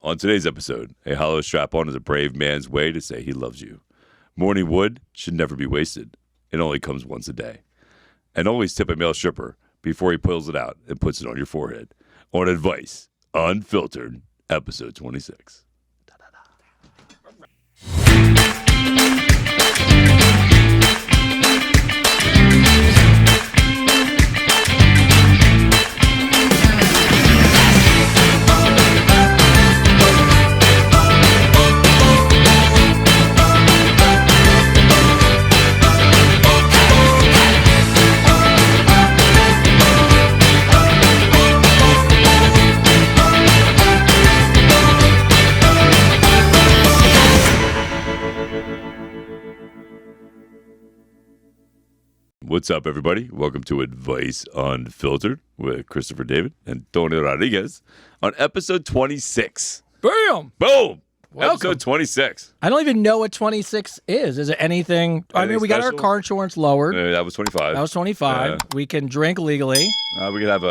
On today's episode, a hollow strap-on is a brave man's way to say he loves you. Morning wood should never be wasted. It only comes once a day. And always tip a male stripper before he pulls it out and puts it on your forehead. On Advice Unfiltered, episode 26. What's up, everybody? Welcome to Advice Unfiltered with Christopher David and Tony Rodriguez on episode 26. Boom! Boom! Welcome. Episode 26. I don't even know what 26 is. Is it anything? I mean, we got our special? car insurance lowered. That was 25. That was 25. Yeah. We can drink legally. We could have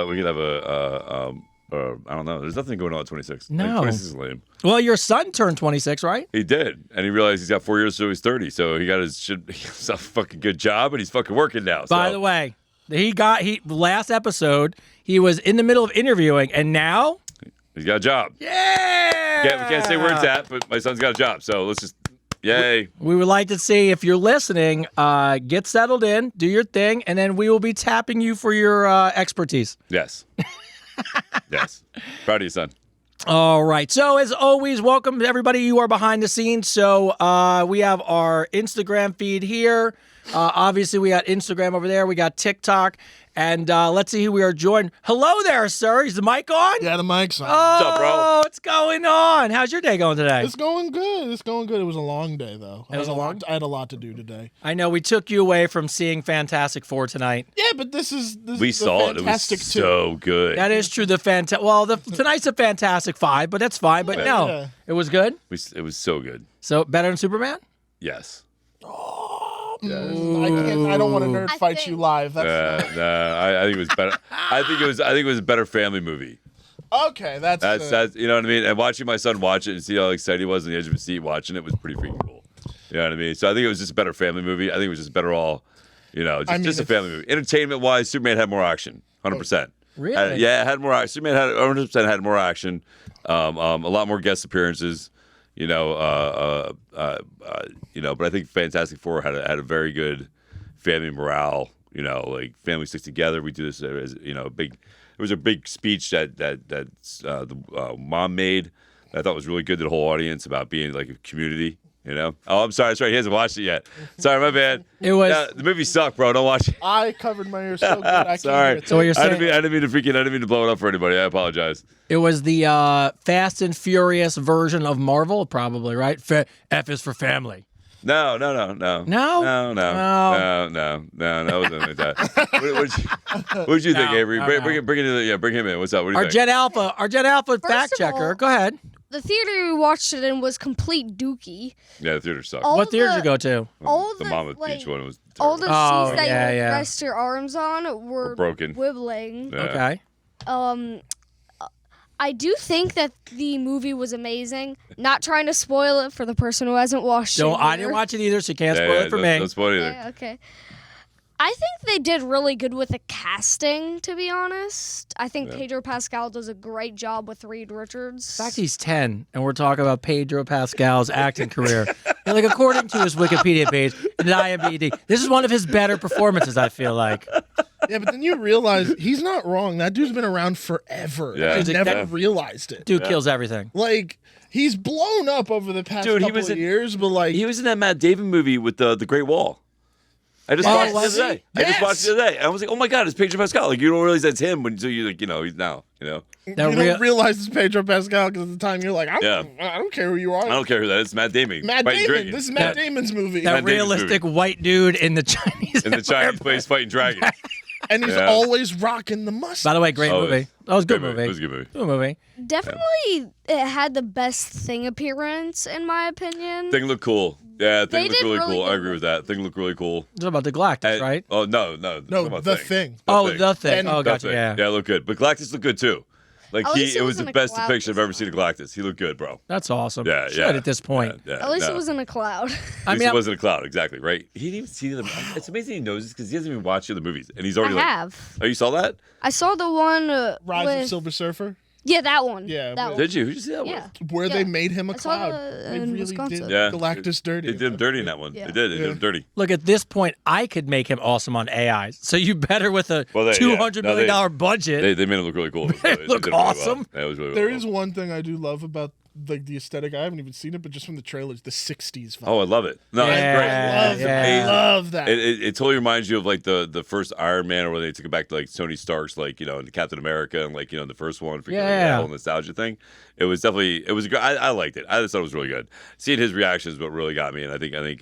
I don't know. There's nothing going on at 26. No. 26 is lame. Well, your son turned 26, right? He did, and he realized he's got 4 years till he's 30. So he got himself a fucking good job, and he's fucking working now. By the way, last episode, he was in the middle of interviewing, and now he's got a job. Yeah! We can't say where it's at, but my son's got a job. So let's just, yay. We would like to see if you're listening, get settled in, do your thing, and then we will be tapping you for your expertise. Yes. Yes. Proud of you, son. All right. So, as always, welcome to everybody. You are behind the scenes. So, we have our Instagram feed here. Obviously, we got Instagram over there. We got TikTok. And let's see who we are joined. Hello there, sir. Is the mic on? Yeah, the mic's on. Oh, What's up, bro? what's going on? How's your day going today? It's going good. It's going good. It was a long day, though. It was a long- I had a lot to do today. I know we took you away from seeing Fantastic Four tonight. Yeah, but this is We saw it. It was Fantastic too. so good. That is true. Tonight's a Fantastic Five, but that's fine. But no, Yeah. it was good. It was so good. So, better than Superman? Yes. I don't want to nerd fight you live. That's I think it was better. I think it was a better family movie. okay. That's you know what I mean. And watching my son watch it and see how excited he was on the edge of his seat watching it was pretty freaking cool. You know what I mean? So I think it was just a better family movie. I think it was just better all, just a family movie. Entertainment wise, Superman had more action, 100%. Really? Yeah, it had more action. Superman had 100% had more action. A lot more guest appearances. But I think Fantastic Four had a very good family morale. Like family sticks together. We do this as big. It was a big speech that the mom made. That I thought was really good to the whole audience about being like a community. Oh, I'm sorry. That's right. He hasn't watched it yet. Sorry, my bad. It was. The movie sucked, bro. Don't watch it. I covered my ears so good. I can't Sorry. hear it. So what you're I saying? didn't mean to blow it up for anybody. I apologize. It was the Fast and Furious version of Marvel, probably, right? F is for family. No. No? No. It wasn't like that. What'd you think, Avery? Bring him in. What's up? What do you Our think? Gen Alpha fact of checker. all- Go ahead. The theater we watched it in was complete dookie. Yeah, the theater sucked. All What theater did you the- go to? All the the, Monmouth like, Beach one was All the terrible. Oh, seats that yeah, you yeah. rest your arms on were broken. wibbling. Yeah. Okay. I do think that the movie was amazing. Not trying to spoil it for the person who hasn't watched it. I either. didn't watch it either, so you can't Yeah, spoil it for me. Don't spoil it either. Yeah, okay. I think they did really good with the casting, to be honest. I think Pedro Pascal does a great job with Reed Richards. In fact, he's 10, and we're talking about Pedro Pascal's acting career. And, like, according to his Wikipedia page and IMDb, this is one of his better performances, I feel like. Yeah, but then you realize he's not wrong. That dude's been around forever. Yeah. I Dude, never that- realized it. Dude kills everything. Like, he's blown up over the past Dude, he couple was of in- years, but like, He was in that Matt Damon movie with the Great Wall. I just Oh, watched it the was other he? day. I just Yes. watched it the other day. I was like, oh my God, it's Pedro Pascal. Like, you don't realize that's him until you, like, he's now, you That don't realize it's Pedro Pascal because at the time you're like, I don't care who you are. I don't care who that is. It's Matt Damon. Matt fighting Damon. dragons. This is Matt Damon's movie. That Matt Damon's realistic white dude in the Chinese in the Empire. Chinese place fighting dragons. And he's Yeah. always rocking the mustache. By the way, great Oh, movie. That was a good Great movie. It was a good movie. Good movie. Definitely, it had the best Thing appearance, in my opinion. Thing looked cool. Yeah, Thing They looked did really really cool. I good agree with that. Thing looked really cool. It's about the Galactus, And- right? Oh, no. No, Talking about The Thing. The thing. And Oh, The gotcha. Thing. Yeah. Yeah, it looked good. But Galactus looked good too. Like At least it it was the wasn't a best cloud depiction I've this ever seen of Galactus. He looked good, bro. That's awesome. Yeah, Should yeah. at this point. Yeah, At least no. it wasn't a cloud. I At least mean, it wasn't a cloud, exactly, right? He didn't even see them. It's amazing he knows this because he hasn't even watched the other movies, and he's I already like, have. "Oh, you saw that? I saw the one Rise with, of Silver Surfer, yeah, that one. Yeah, that but- one. Did you? Who'd you see that Yeah. with? where Yeah. they made him a I saw cloud. the- They in really Wisconsin. did Yeah, Galactus dirty. They did him dirty in that one. Yeah. They did. They did him dirty. look, at this point, I could make him awesome on AI. So you better with a Well, $200 yeah. No, million budget. They made him look really cool. They look did really awesome. Well. Yeah, it was really There well. is one thing I do love about like the aesthetic. I haven't even seen it, but just from the trailers, the '60s vibe. Oh, I love it. No, Yeah, it's great. I love, yeah. love that. It totally reminds you of like the first Iron Man, where they took it back to like Tony Stark's, like in Captain America, and like the first one, for like, Yeah. that whole nostalgia thing. It was good. I liked it. I just thought it was really good. Seeing his reactions is what really got me, and I think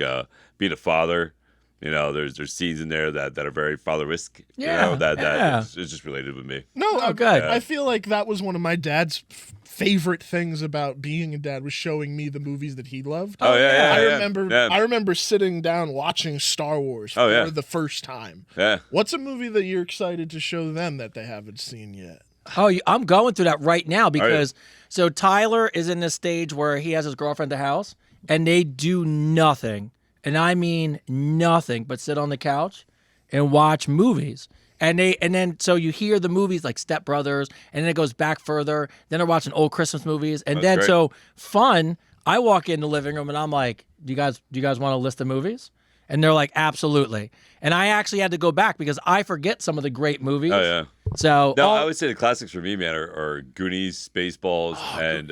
being a father, there's scenes in there that are very father-esque. Yeah, that yeah. is just related with me. No, Oh, good. I feel like that was one of my dad's favorite things about being a dad was showing me the movies that he loved. Oh yeah, I yeah. remember Yeah. I remember sitting down watching Star Wars Oh, for yeah. the first time. Yeah. What's a movie that you're excited to show them that they haven't seen yet? Oh, I'm going through that right now because so Tyler is in this stage where he has his girlfriend at the house and they do nothing, and I mean nothing, but sit on the couch and watch movies. And then so you hear the movies like Step Brothers, and then it goes back further. Then they're watching old Christmas movies, and then great. so fun. I walk in the living room and I'm like, "Do you guys want a list of movies?" And they're like, "Absolutely." And I actually had to go back because I forget some of the great movies. Oh yeah. So No, I would say the classics for me, man, are Goonies, Spaceballs, and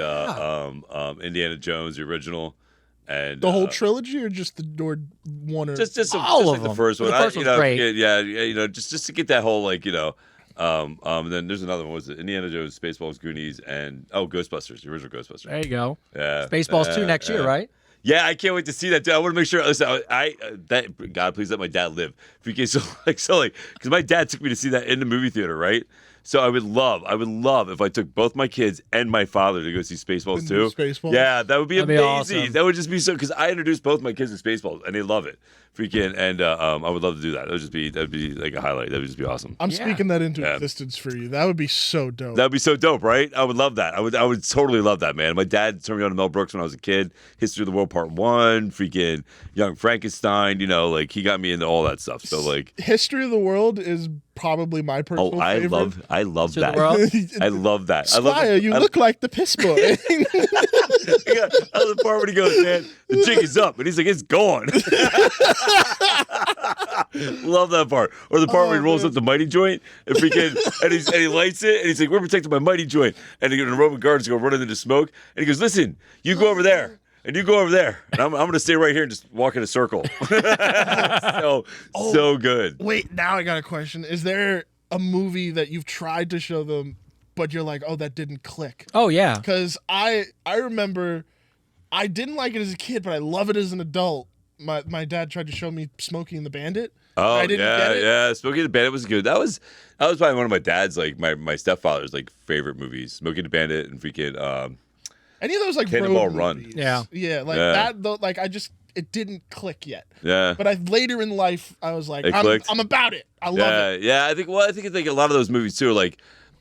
Indiana Jones, the original, and The whole trilogy, or just the or one or just All of like the them. first one. The first one's great. Yeah, just to get that whole then there's another one. Was it Indiana Jones, Spaceballs, Goonies, and Ghostbusters, the original Ghostbusters. there you go. Yeah, Spaceballs 2 next year, right? Yeah, I can't wait to see that. Dude, I want to make sure. Listen, God, please let my dad live. Because my dad took me to see that in the movie theater, right? So I would love if I took both my kids and my father to go see Spaceballs The new 2. Spaceballs? Yeah, that would be That'd be amazing. awesome. That would just be so, because I introduced both my kids to Spaceballs and they love it. And I would love to do that. That'd be like a highlight. That would just be awesome. I'm speaking that into Yeah. existence for you. That would be so dope. That'd be so dope, right? I would love that. I would totally love that, man. My dad turned me on to Mel Brooks when I was a kid. History of the World Part 1, freaking Young Frankenstein, he got me into all that stuff. So like, History of the World is probably my personal I favorite. love To the that. world? I love that. Squire, you look like the piss boy. I love the part when he goes, man, the jig is up, and he's like, it's gone. Love that part. Or the part where he rolls up the mighty joint and he lights it, and he's like, we're protecting my mighty joint. And the Roman guards go running into smoke, and he goes, listen, you go over there. And you go over there, and I'm going to stay right here and just walk in a circle. So good. Wait, now I got a question. Is there a movie that you've tried to show them, but you're like, oh, that didn't click? Oh yeah. Because I remember I didn't like it as a kid, but I love it as an adult. My dad tried to show me Smokey and the Bandit. Oh, I didn't get it. yeah. Smokey and the Bandit was good. That was probably one of my dad's, like, my stepfather's, like, favorite movies. Smokey and the Bandit and freaking Any of those like Cannonball road Run. movies. Yeah. Yeah, like Yeah. that though, like it didn't click yet. yeah. But later in life I was like, It clicked? I'm about it. I love it. Yeah. I think it's like a lot of those movies too. Like,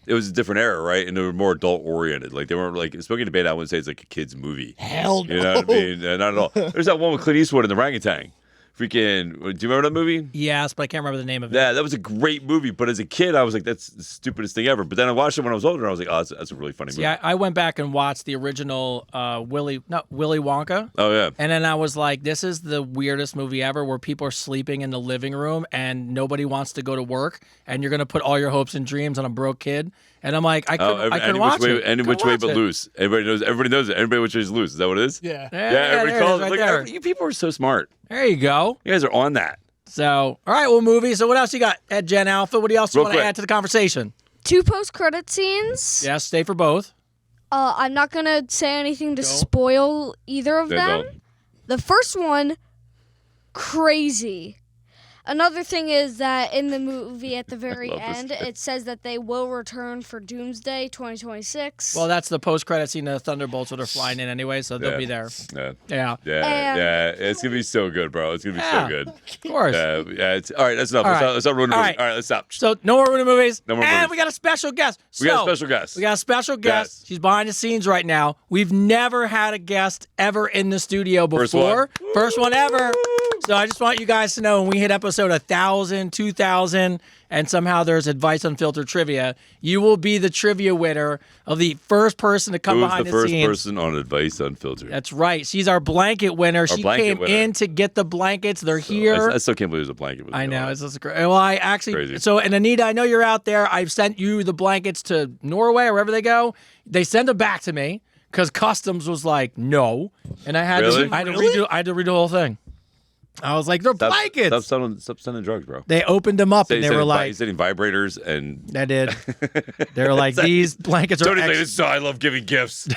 it was a different era, right? And they were more adult oriented. Like, they weren't like Smoking and the Bandit. I wouldn't say it's like a kid's movie. Hell no. You know what I mean? Not at all. There's that one with Clint Eastwood and the orangutan. Freaking, do you remember that movie? Yes, but I can't remember the name of it. Yeah, that was a great movie. But as a kid, I was like, that's the stupidest thing ever. But then I watched it when I was older, and I was like, oh, that's a really funny movie. Yeah, I went back and watched the original Willy Wonka. Oh yeah. And then I was like, this is the weirdest movie ever where people are sleeping in the living room and nobody wants to go to work and you're going to put all your hopes and dreams on a broke kid. And I'm like, I couldn't watch it. Any which way but loose. Everybody knows it. Everybody which way is loose. Is that what it is? Yeah. Yeah, everybody there it calls is, it. right Look, there. you people are so smart. There you go. You guys are on that. So, all right, well, movie. So what else you got at Gen Alpha? What else you Real want to quick. add to the conversation? 2 post-credit scenes. Yes, stay for both. I'm not going to say anything to spoil either of Yeah, them. don't. The first one, crazy. Another thing is that in the movie at the very love this end, guy. it says that they will return for Doomsday 2026. Well, that's the post-credit scene of the Thunderbolts that are flying in anyway, so they'll be there. Yeah. Yeah, Yeah. It's gonna be so good, bro. It's gonna be Yeah. so good. of course. Yeah. It's all right. That's enough. All right. Let's not ruin the All movie. right. All right. Let's stop. So no more ruining movies. No more and movies. we got a special guest. We got a So, special guest. We got a special guest. Yes. She's behind the scenes right now. We've never had a guest ever in the studio before. First one. Ever. So I just want you guys to know when we hit episode 1,000, 2,000, and somehow there's Advice Unfiltered trivia, you will be the trivia winner of the first person to come Who's behind the the first scenes. person on Advice Unfiltered? That's right. She's our blanket winner. She blanket came winner. in to get the blankets. They're here. I still can't believe it was a blanket. I know. It's just great. Well, I actually. Crazy. So, and Anita, I know you're out there. I've sent you the blankets to Norway or wherever they go. They send them back to me because customs was like, no. And I had Really? to redo the whole thing. I was like, they're blankets. Stop sending drugs, bro. They opened them up and they were like, he's sending vibrators and. I did. They were like, these blankets are Tony's like, extra. this is how I love giving gifts.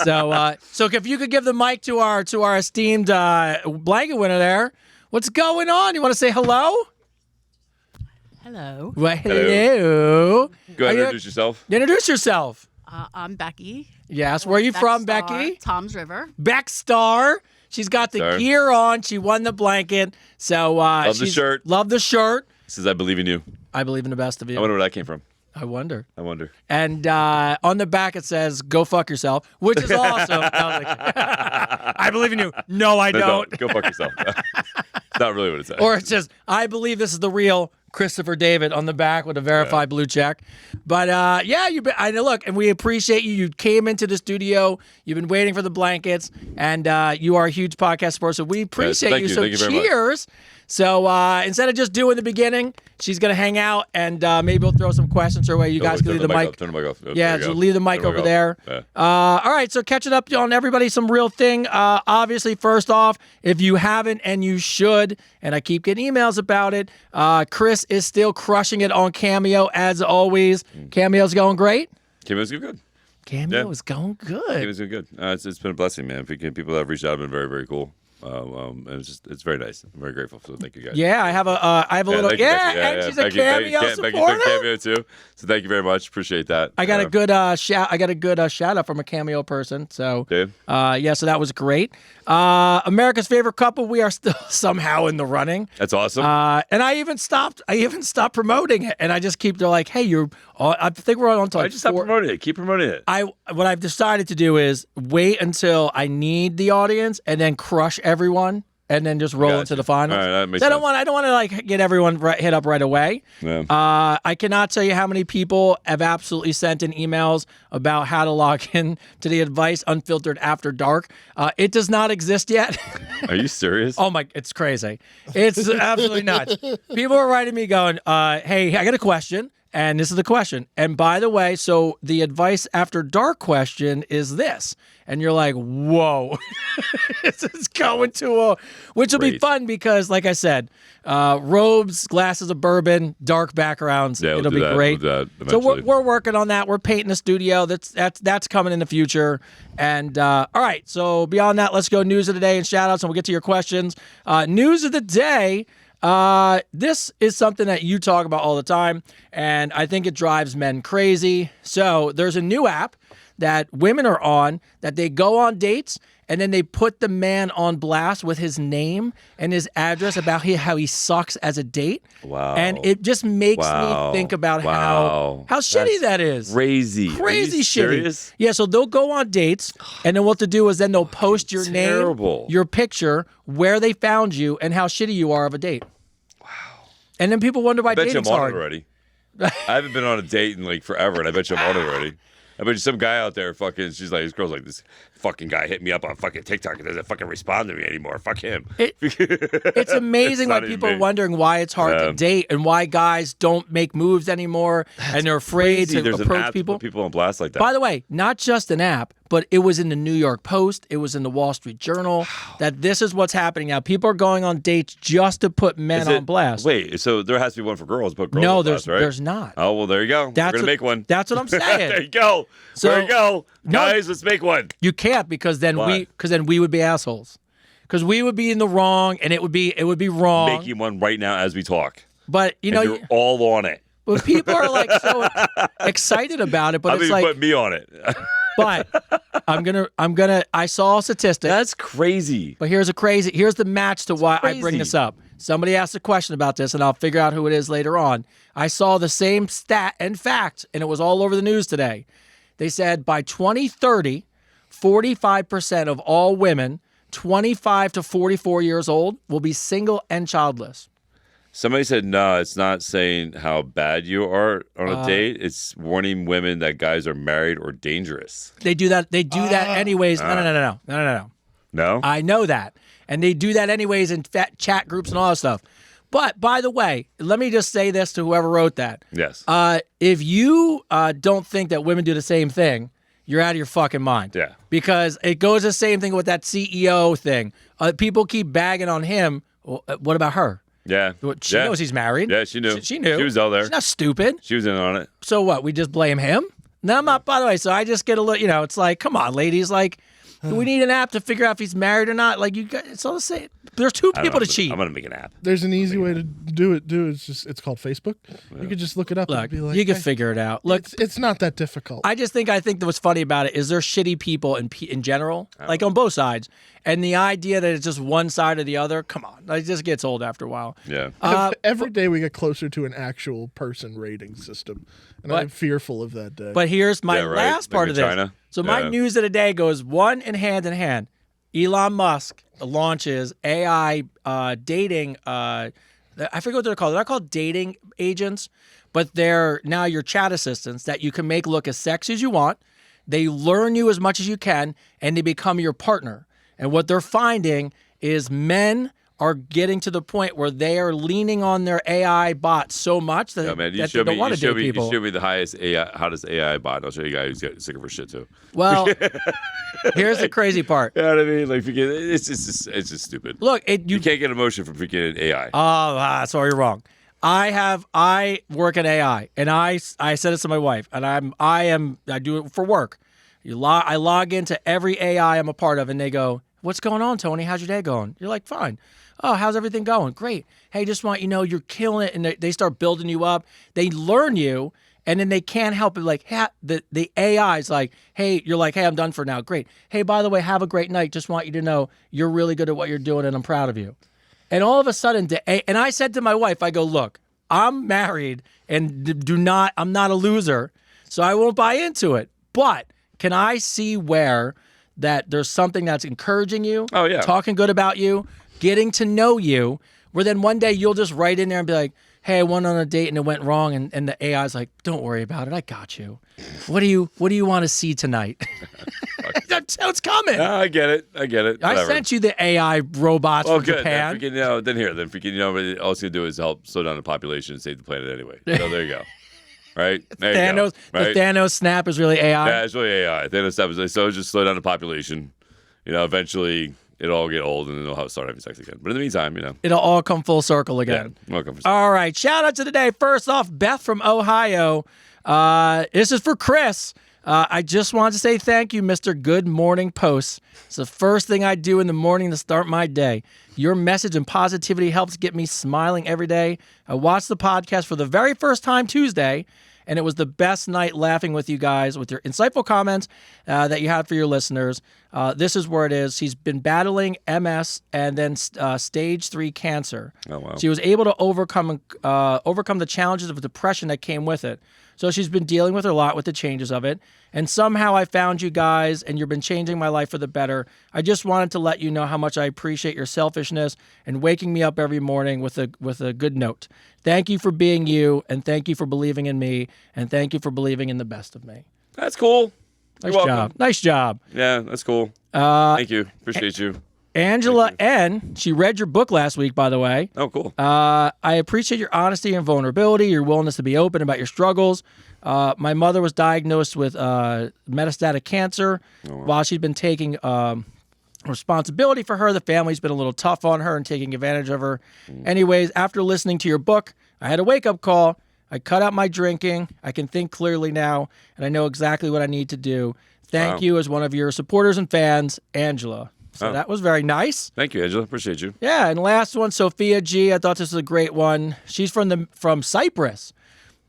So if you could give the mic to our esteemed blanket winner there, what's going on? You want to say hello? Hello. Well, hello. Go ahead and Are you- introduce yourself. Introduce yourself. I'm Becky. Yes. Where are you from, Beck Star, Becky? Tom's River. Beck Star. She's got the Star. gear on. She won the blanket. So Love the she's- shirt. Love the shirt. Says I believe in you. I believe in the best of you. I wonder where that came from. I wonder. I wonder. And on the back it says "Go fuck yourself," which is awesome. I, was like, I believe in you. No, I No, don't. Go fuck yourself. It's not really what it says. Or it says, "I believe this is the real Christopher David" on the back with a verified blue check. But yeah, I know. Look, and we appreciate you. You came into the studio. You've been waiting for the blankets, and you are a huge podcast supporter. So we appreciate thank you. you. So Thank you very much. cheers. So instead of just doing the beginning, she's gonna hang out, and maybe we'll throw some questions her way. You guys can leave the mic. Turn the mic off. Yeah, so leave the mic Turn over off. there. Yeah. All right, so catching up on everybody, some real thing. Obviously, first off, if you haven't and you should, and I keep getting emails about it, Chris is still crushing it on Cameo as always. Cameo's going great. Cameo's good. Cameo Yeah. is going good. Cameo's good. It's been a blessing, man. People that have reached out have been very, very cool. And it's very nice. I'm very grateful. So thank you guys. Yeah, I have a little thank you, Becky. and she's a Becky, Cameo Becky, supporter. Becky, Cameo too. So thank you very much. Appreciate that. I got a good shout. I got a good shout out from a Cameo person. So Dude. yeah, so that was great. America's favorite couple. We are still somehow in the running. That's awesome. And I even stopped promoting it, and I just keep. They're like, "Hey, you're." I think we're on to I like just stop promoting it. Keep promoting it. What I've decided to do is wait until I need the audience, and then crush everyone, and then just roll Gotcha. into the finals. All right, that makes So I sense. don't want to like get everyone hit up right away. Yeah. I cannot tell you how many people have absolutely sent in emails about how to log in to the Advice Unfiltered After Dark. It does not exist yet. Are you serious? Oh my, it's crazy. It's absolutely nuts. People are writing me going, hey, I got a question. And this is the question. And by the way, so the Advice After Dark question is this. And you're like, whoa, this is going to which will be Great. fun because, like I said, robes, glasses of bourbon, dark backgrounds. Yeah, we'll It'll do be that. great. We'll do that So eventually. we're working on that. We're painting the studio. That's coming in the future. And all right, so beyond that, let's go news of the day and shout outs, and we'll get to your questions. News of the day. This is something that you talk about all the time, and I think it drives men crazy. So there's a new app that women are on that they go on dates and then they put the man on blast with his name and his address about how he sucks as a date. Wow. And it just makes Wow. me think about Wow. how shitty That's that is. Crazy. Are Crazy you shitty. serious? Yeah, so they'll go on dates, and then what to do is then they'll post your terrible. name, your picture, where they found you, and how shitty you are of a date. Wow. And then people wonder why I bet you I'm dating's on hard. it already. I haven't been on a date in like forever, and I bet you I'm on it already. I bet you some guy out there fucking, she's like, this girl's like, this fucking guy hit me up on fucking TikTok and doesn't fucking respond to me anymore. Fuck him. It's amazing why not even people are me. wondering why it's hard to date and why guys don't make moves anymore and they're afraid See, to there's an approach app to people. put people on blast like that. By the way, not just an app, but it was in the New York Post, it was in the Wall Street Journal, that this is what's happening now. People are going on dates just to put men Is on it- blast. Wait, so there has to be one for girls, but girls No, on blast, right? there's not. Oh, well, there you go. We're That's going to what- make one. That's what I'm there saying. you go. So- there you go. No. Guys, let's make one. You can't because then Why? we would be assholes. because we would be in the wrong, and it would be wrong. Making one right now as we talk. But you know, And you're all on it. but people are like so excited about it. But I it's mean, like, put me on it. but I'm gonna. I saw a statistic. That's crazy. But here's the match to why I bring crazy. this up. Somebody asked a question about this, and I'll figure out who it is later on. I saw the same stat and fact, and it was all over the news today. They said by 2030, 45% of all women 25 to 44 years old will be single and childless. Somebody said, no, it's not saying how bad you are on a date. It's warning women that guys are married or dangerous. They do that. They do that anyways. No. No? I know that. And they do that anyways in chat groups and all that stuff. But by the way, let me just say this to whoever wrote that. Yes. If you don't think that women do the same thing, you're out of your fucking mind. Yeah. Because it goes the same thing with that CEO thing. People keep bagging on him. Well, what about her? Yeah. She Yeah. knows he's married. Yeah, she knew. She knew. She was out there. She's not stupid. She was in on it. So what? We just blame him? No, I'm not. By the way, so I just get a little. It's like, come on, ladies. Like, do we need an app to figure out if he's married or not? Like, you guys, it's all the same. There's two I don't people know. to cheat. I'm going to make an app. There's an easy way to do it. It's called Facebook. You could just look it up Look, and be like, you can "Hey, figure it out. Look, it's not that difficult. I think that what's funny about it is there's shitty people in general, like on both sides, and the idea that it's just one side or the other. Come on, it just gets old after a while. Yeah. Every day we get closer to an actual person rating system, and But- I'm fearful of that day. But here's my Yeah, right. last part Like of in this. China? So my Yeah. news of the day goes one in hand. Elon Musk launches AI dating. I forget what they're called. They're not called dating agents, but they're now your chat assistants that you can make look as sexy as you want. They learn you as much as you can, and they become your partner. And what they're finding is men are getting to the point where they are leaning on their AI bots so much that, Yeah, man, you that they show don't me, want you to show date me, people. you show me the hottest AI bot. I'll show you a guy who's got sick of her shit too. Well, here's the crazy part. You know what I mean? Like, it's just stupid. Look, You can't get emotion from freaking AI. sorry, you're wrong. I work in AI, and I said this to my wife, and I do it for work. I log into every AI I'm a part of, and they go, "What's going on, Tony? How's your day going?" You're like, "Fine." "Oh, how's everything going?" "Great." "Hey, just want you to know you're killing it," and they start building you up. They learn you, and then they can't help it. Like, the AI is like, "Hey," you're like, "Hey, I'm done for now." "Great. Hey, by the way, have a great night. Just want you to know you're really good at what you're doing, and I'm proud of you." And all of a sudden, and I said to my wife, I go, "Look, I'm married and I'm not a loser, so I won't buy into it. But can I see where that there's something that's encouraging you, Oh, yeah. talking good about you, getting to know you, where then one day you'll just write in there and be like, 'Hey, I went on a date and it went wrong,' and the AI's like, 'Don't worry about it, I got you. What do you want to see tonight?'" That's how it's coming. No, I get it. I I sent you the AI robots Oh, from good. Japan. Then freaking, all it's gonna do is help slow down the population and save the planet anyway. So there you go. Right? There you Thanos, go. Right? the Thanos snap is really AI. Yeah, it's really AI. Thanos stuff is like, so just slow down the population. Eventually it'll all get old and then they'll start having sex again. But in the meantime, It'll all come full circle again. welcome. All right. Shout out to today. First off, Beth from Ohio. This is for Chris. I just wanted to say thank you, Mr. Good Morning Post. It's the first thing I do in the morning to start my day. Your message and positivity helps get me smiling every day. I watched the podcast for the very first time Tuesday, and it was the best night laughing with you guys with your insightful comments that you had for your listeners. This is where it is. She's been battling MS and then stage 3 cancer. Oh, wow. She was able to overcome the challenges of depression that came with it. So she's been dealing with a lot with the changes of it. And somehow I found you guys, and you've been changing my life for the better. I just wanted to let you know how much I appreciate your selfishness and waking me up every morning with a good note. Thank you for being you, and thank you for believing in me, and thank you for believing in the best of me. That's cool. Nice You're job. welcome. Nice job. Yeah, that's cool. Thank you. Appreciate you. Angela N., she read your book last week, by the way. Oh, cool. I appreciate your honesty and vulnerability, your willingness to be open about your struggles. My mother was diagnosed with metastatic cancer. While she's been taking responsibility for her, the family's been a little tough on her and taking advantage of her. Anyways, after listening to your book, I had a wake-up call. I cut out my drinking. I can think clearly now, and I know exactly what I need to do. Thank Wow. you as one of your supporters and fans, Angela. So that was very nice. Thank you, Angela. Appreciate you. Yeah, and last one, Sophia G. I thought this was a great one. She's from Cyprus.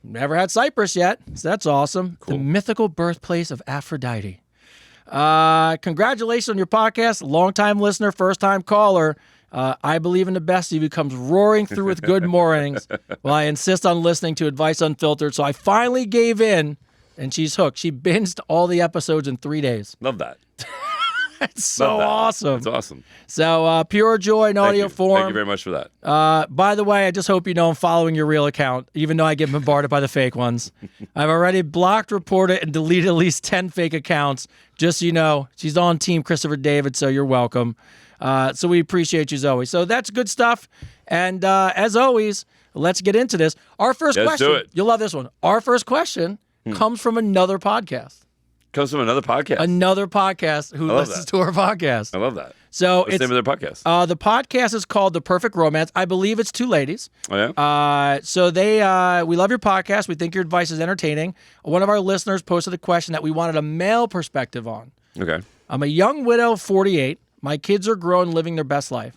Never had Cyprus yet, so that's awesome. Cool. The mythical birthplace of Aphrodite. Congratulations on your podcast. Longtime listener, first-time caller. I believe in the best of you comes roaring through with good mornings while I insist on listening to Advice Unfiltered. So I finally gave in, and she's hooked. She binged all the episodes in 3 days. Love that. It's so Love that. awesome. It's awesome. So pure joy in audio form. Thank you very much for that. By the way, I just hope you know I'm following your real account, even though I get bombarded by the fake ones. I've already blocked, reported, and deleted at least 10 fake accounts. Just so you know, she's on Team Christopher David, so you're welcome. So we appreciate you, Zoe. So that's good stuff. And as always, let's get into this. Our first Let's question, do it. you'll love this one. Our first question comes from another podcast. Comes from another podcast. Another podcast who love listens that. to our podcast. I love that. So What's the name of their podcast? the podcast is called The Perfect Romance. I believe it's two ladies. Oh, yeah? So we love your podcast. We think your advice is entertaining. One of our listeners posted a question that we wanted a male perspective on. Okay. I'm a young widow, 48. My kids are grown, living their best life.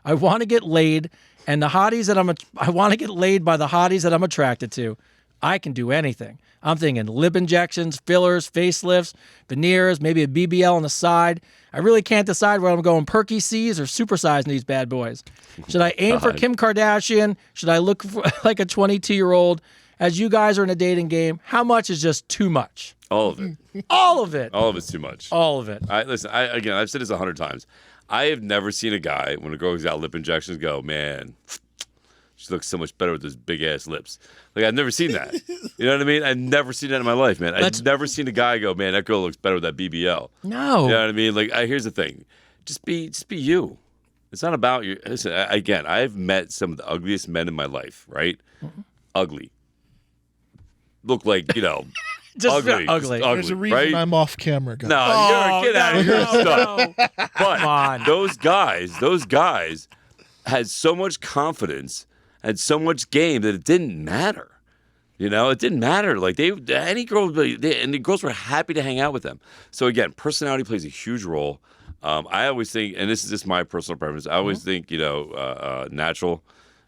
I want to get laid, and I want to get laid by the hotties that I'm attracted to. I can do anything. I'm thinking lip injections, fillers, facelifts, veneers, maybe a BBL on the side. I really can't decide whether I'm going perky C's or supersizing these bad boys. Should I aim for Kim Kardashian? Should I look like a 22-year-old? As you guys are in a dating game, how much is just too much? All of it. All of it. All of it's too much. All of it. Listen, again, I've said this 100 times. I have never seen a guy, when a girl goes out lip injections, go, man, she looks so much better with those big-ass lips. Like, I've never seen that. You know what I mean? I've never seen that in my life, man. I've never seen a guy go, man, that girl looks better with that BBL. No. You know what I mean? Like, here's the thing. Just be you. It's not about you. Listen, again, I've met some of the ugliest men in my life, right? Mm-hmm. Ugly. Look like, Just ugly. ugly. Just There's a reason right? I'm off camera, guys. No, get out of here. Stop. no. But on. those guys had so much confidence, had so much game that it didn't matter. It didn't matter. Like any girl, and the girls were happy to hang out with them. So again, personality plays a huge role. I always think, and this is just my personal preference, I always think, natural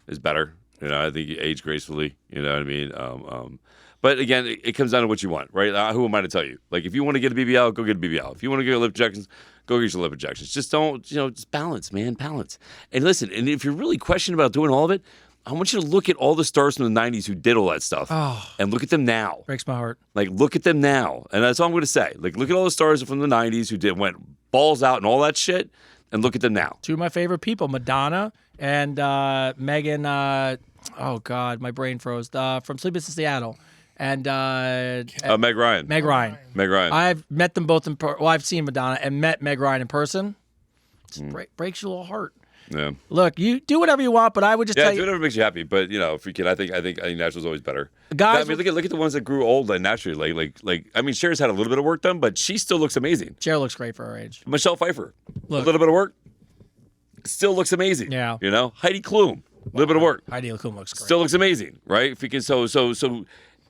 is better. I think you age gracefully. You know what I mean? But again, it comes down to what you want, right? Who am I to tell you? Like, if you want to get a BBL, go get a BBL. If you want to get lip injections, go get your lip injections. Just don't, just balance, man, balance. And listen, and if you're really questioning about doing all of it, I want you to look at all the stars from the 90s who did all that stuff and look at them now. Breaks my heart. Like, look at them now. And that's all I'm going to say. Like, look at all the stars from the 90s who went balls out and all that shit, and look at them now. Two of my favorite people, Madonna and Megan, oh, God, my brain froze, from Sleepless in Seattle. And Meg Ryan. Meg Ryan. Meg Ryan. I've met them both I've seen Madonna and met Meg Ryan in person. Just breaks your little heart. Yeah. Look, you do whatever you want, but I would just Yeah, tell do you, whatever makes you happy. But if you can, I think natural's always better. Guys, I mean, look at the ones that grew old and naturally. Like I mean, Cher's had a little bit of work done, but she still looks amazing. Cher looks great for her age. Michelle Pfeiffer, Look. a little bit of work, still looks amazing. Yeah. Heidi Klum, a little bit of work, Heidi Klum looks great. still looks amazing, right? If you can, so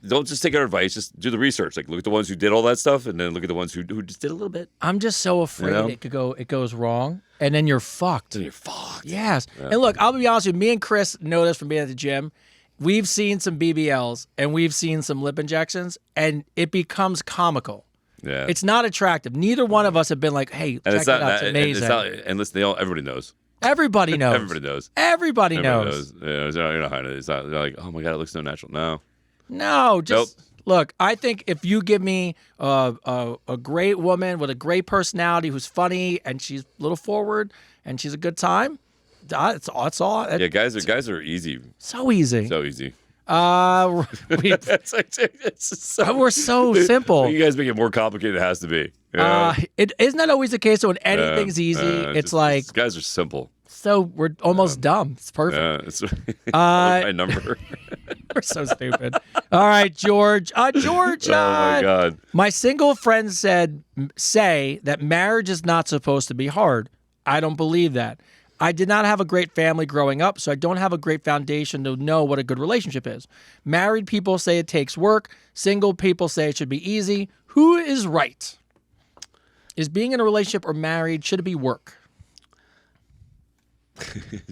don't just take our advice. Just do the research. Like, look at the ones who did all that stuff, and then look at the ones who just did a little bit. I'm just so afraid it goes wrong, and then you're fucked. Then you're fucked. Yes. Yeah. And look, I'll be honest with you. Me and Chris know this from being at the gym. We've seen some BBLs and we've seen some lip injections, and it becomes comical. Yeah. It's not attractive. Neither one of us have been like, "Hey, check it out. It's amazing." And listen, everybody knows. Everybody knows. Everybody knows. Everybody knows. Yeah, you're not hiding it. It's not they're like, oh my god, it looks so natural. No. No, just Nope. look. I think if you give me a great woman with a great personality who's funny and she's a little forward and she's a good time, it's all. Yeah, guys are easy. So easy. So easy. It's so, we're so simple. You guys make it more complicated than it has to be. You know? It isn't that always the case. So when anything's easy, it's like guys are simple. so we're almost dumb. It's perfect. Yeah, it's my number. We're so stupid. All right, George. George. Oh my god. My single friends say that marriage is not supposed to be hard. I don't believe that. I did not have a great family growing up, so I don't have a great foundation to know what a good relationship is. Married people say it takes work. Single people say it should be easy. Who is right? Is being in a relationship or married, should it be work?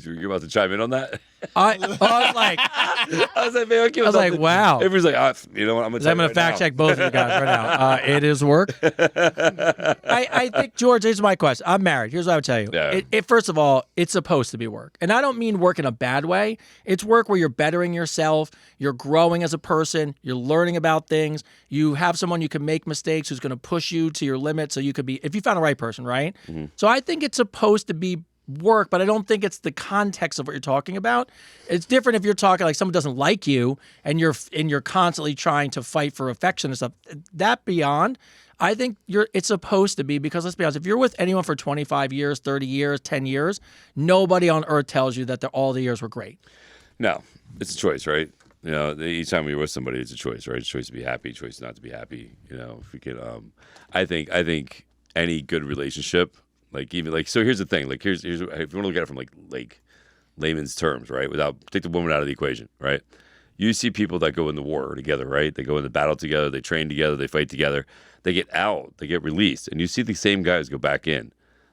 You're about to chime in on that? I was like, I was like, man, I was like, wow. Everybody's like, you know what? I'm I'm gonna fact check both of you guys right now. It is work. I think, George, here's my question. I'm married. Here's what I would tell you. Yeah. First of all, it's supposed to be work. And I don't mean work in a bad way. It's work where you're bettering yourself, you're growing as a person, you're learning about things, you have someone you can make mistakes who's going to push you to your limit so you could be, if you found the right person, right? Mm-hmm. So I think it's supposed to be work, but I don't think it's the context of what you're talking about. It's different if you're talking like someone doesn't like you and you're constantly trying to fight for affection and stuff. That beyond, I think it's supposed to be, because let's be honest, if you're with anyone for 25 years, 30 years, 10 years, nobody on earth tells you that all the years were great. No, it's a choice, right? You know, each time you're with somebody, it's a choice, right? It's a choice to be happy, choice not to be happy. You know, if we could, I think any good relationship, like even like, so here's the thing, like here's if you want to look at it from like layman's terms, right? Without take the woman out of the equation, right? You see people that go into war together, right? They go into battle together, they train together, they fight together, they get out, they get released, and you see the same guys go back in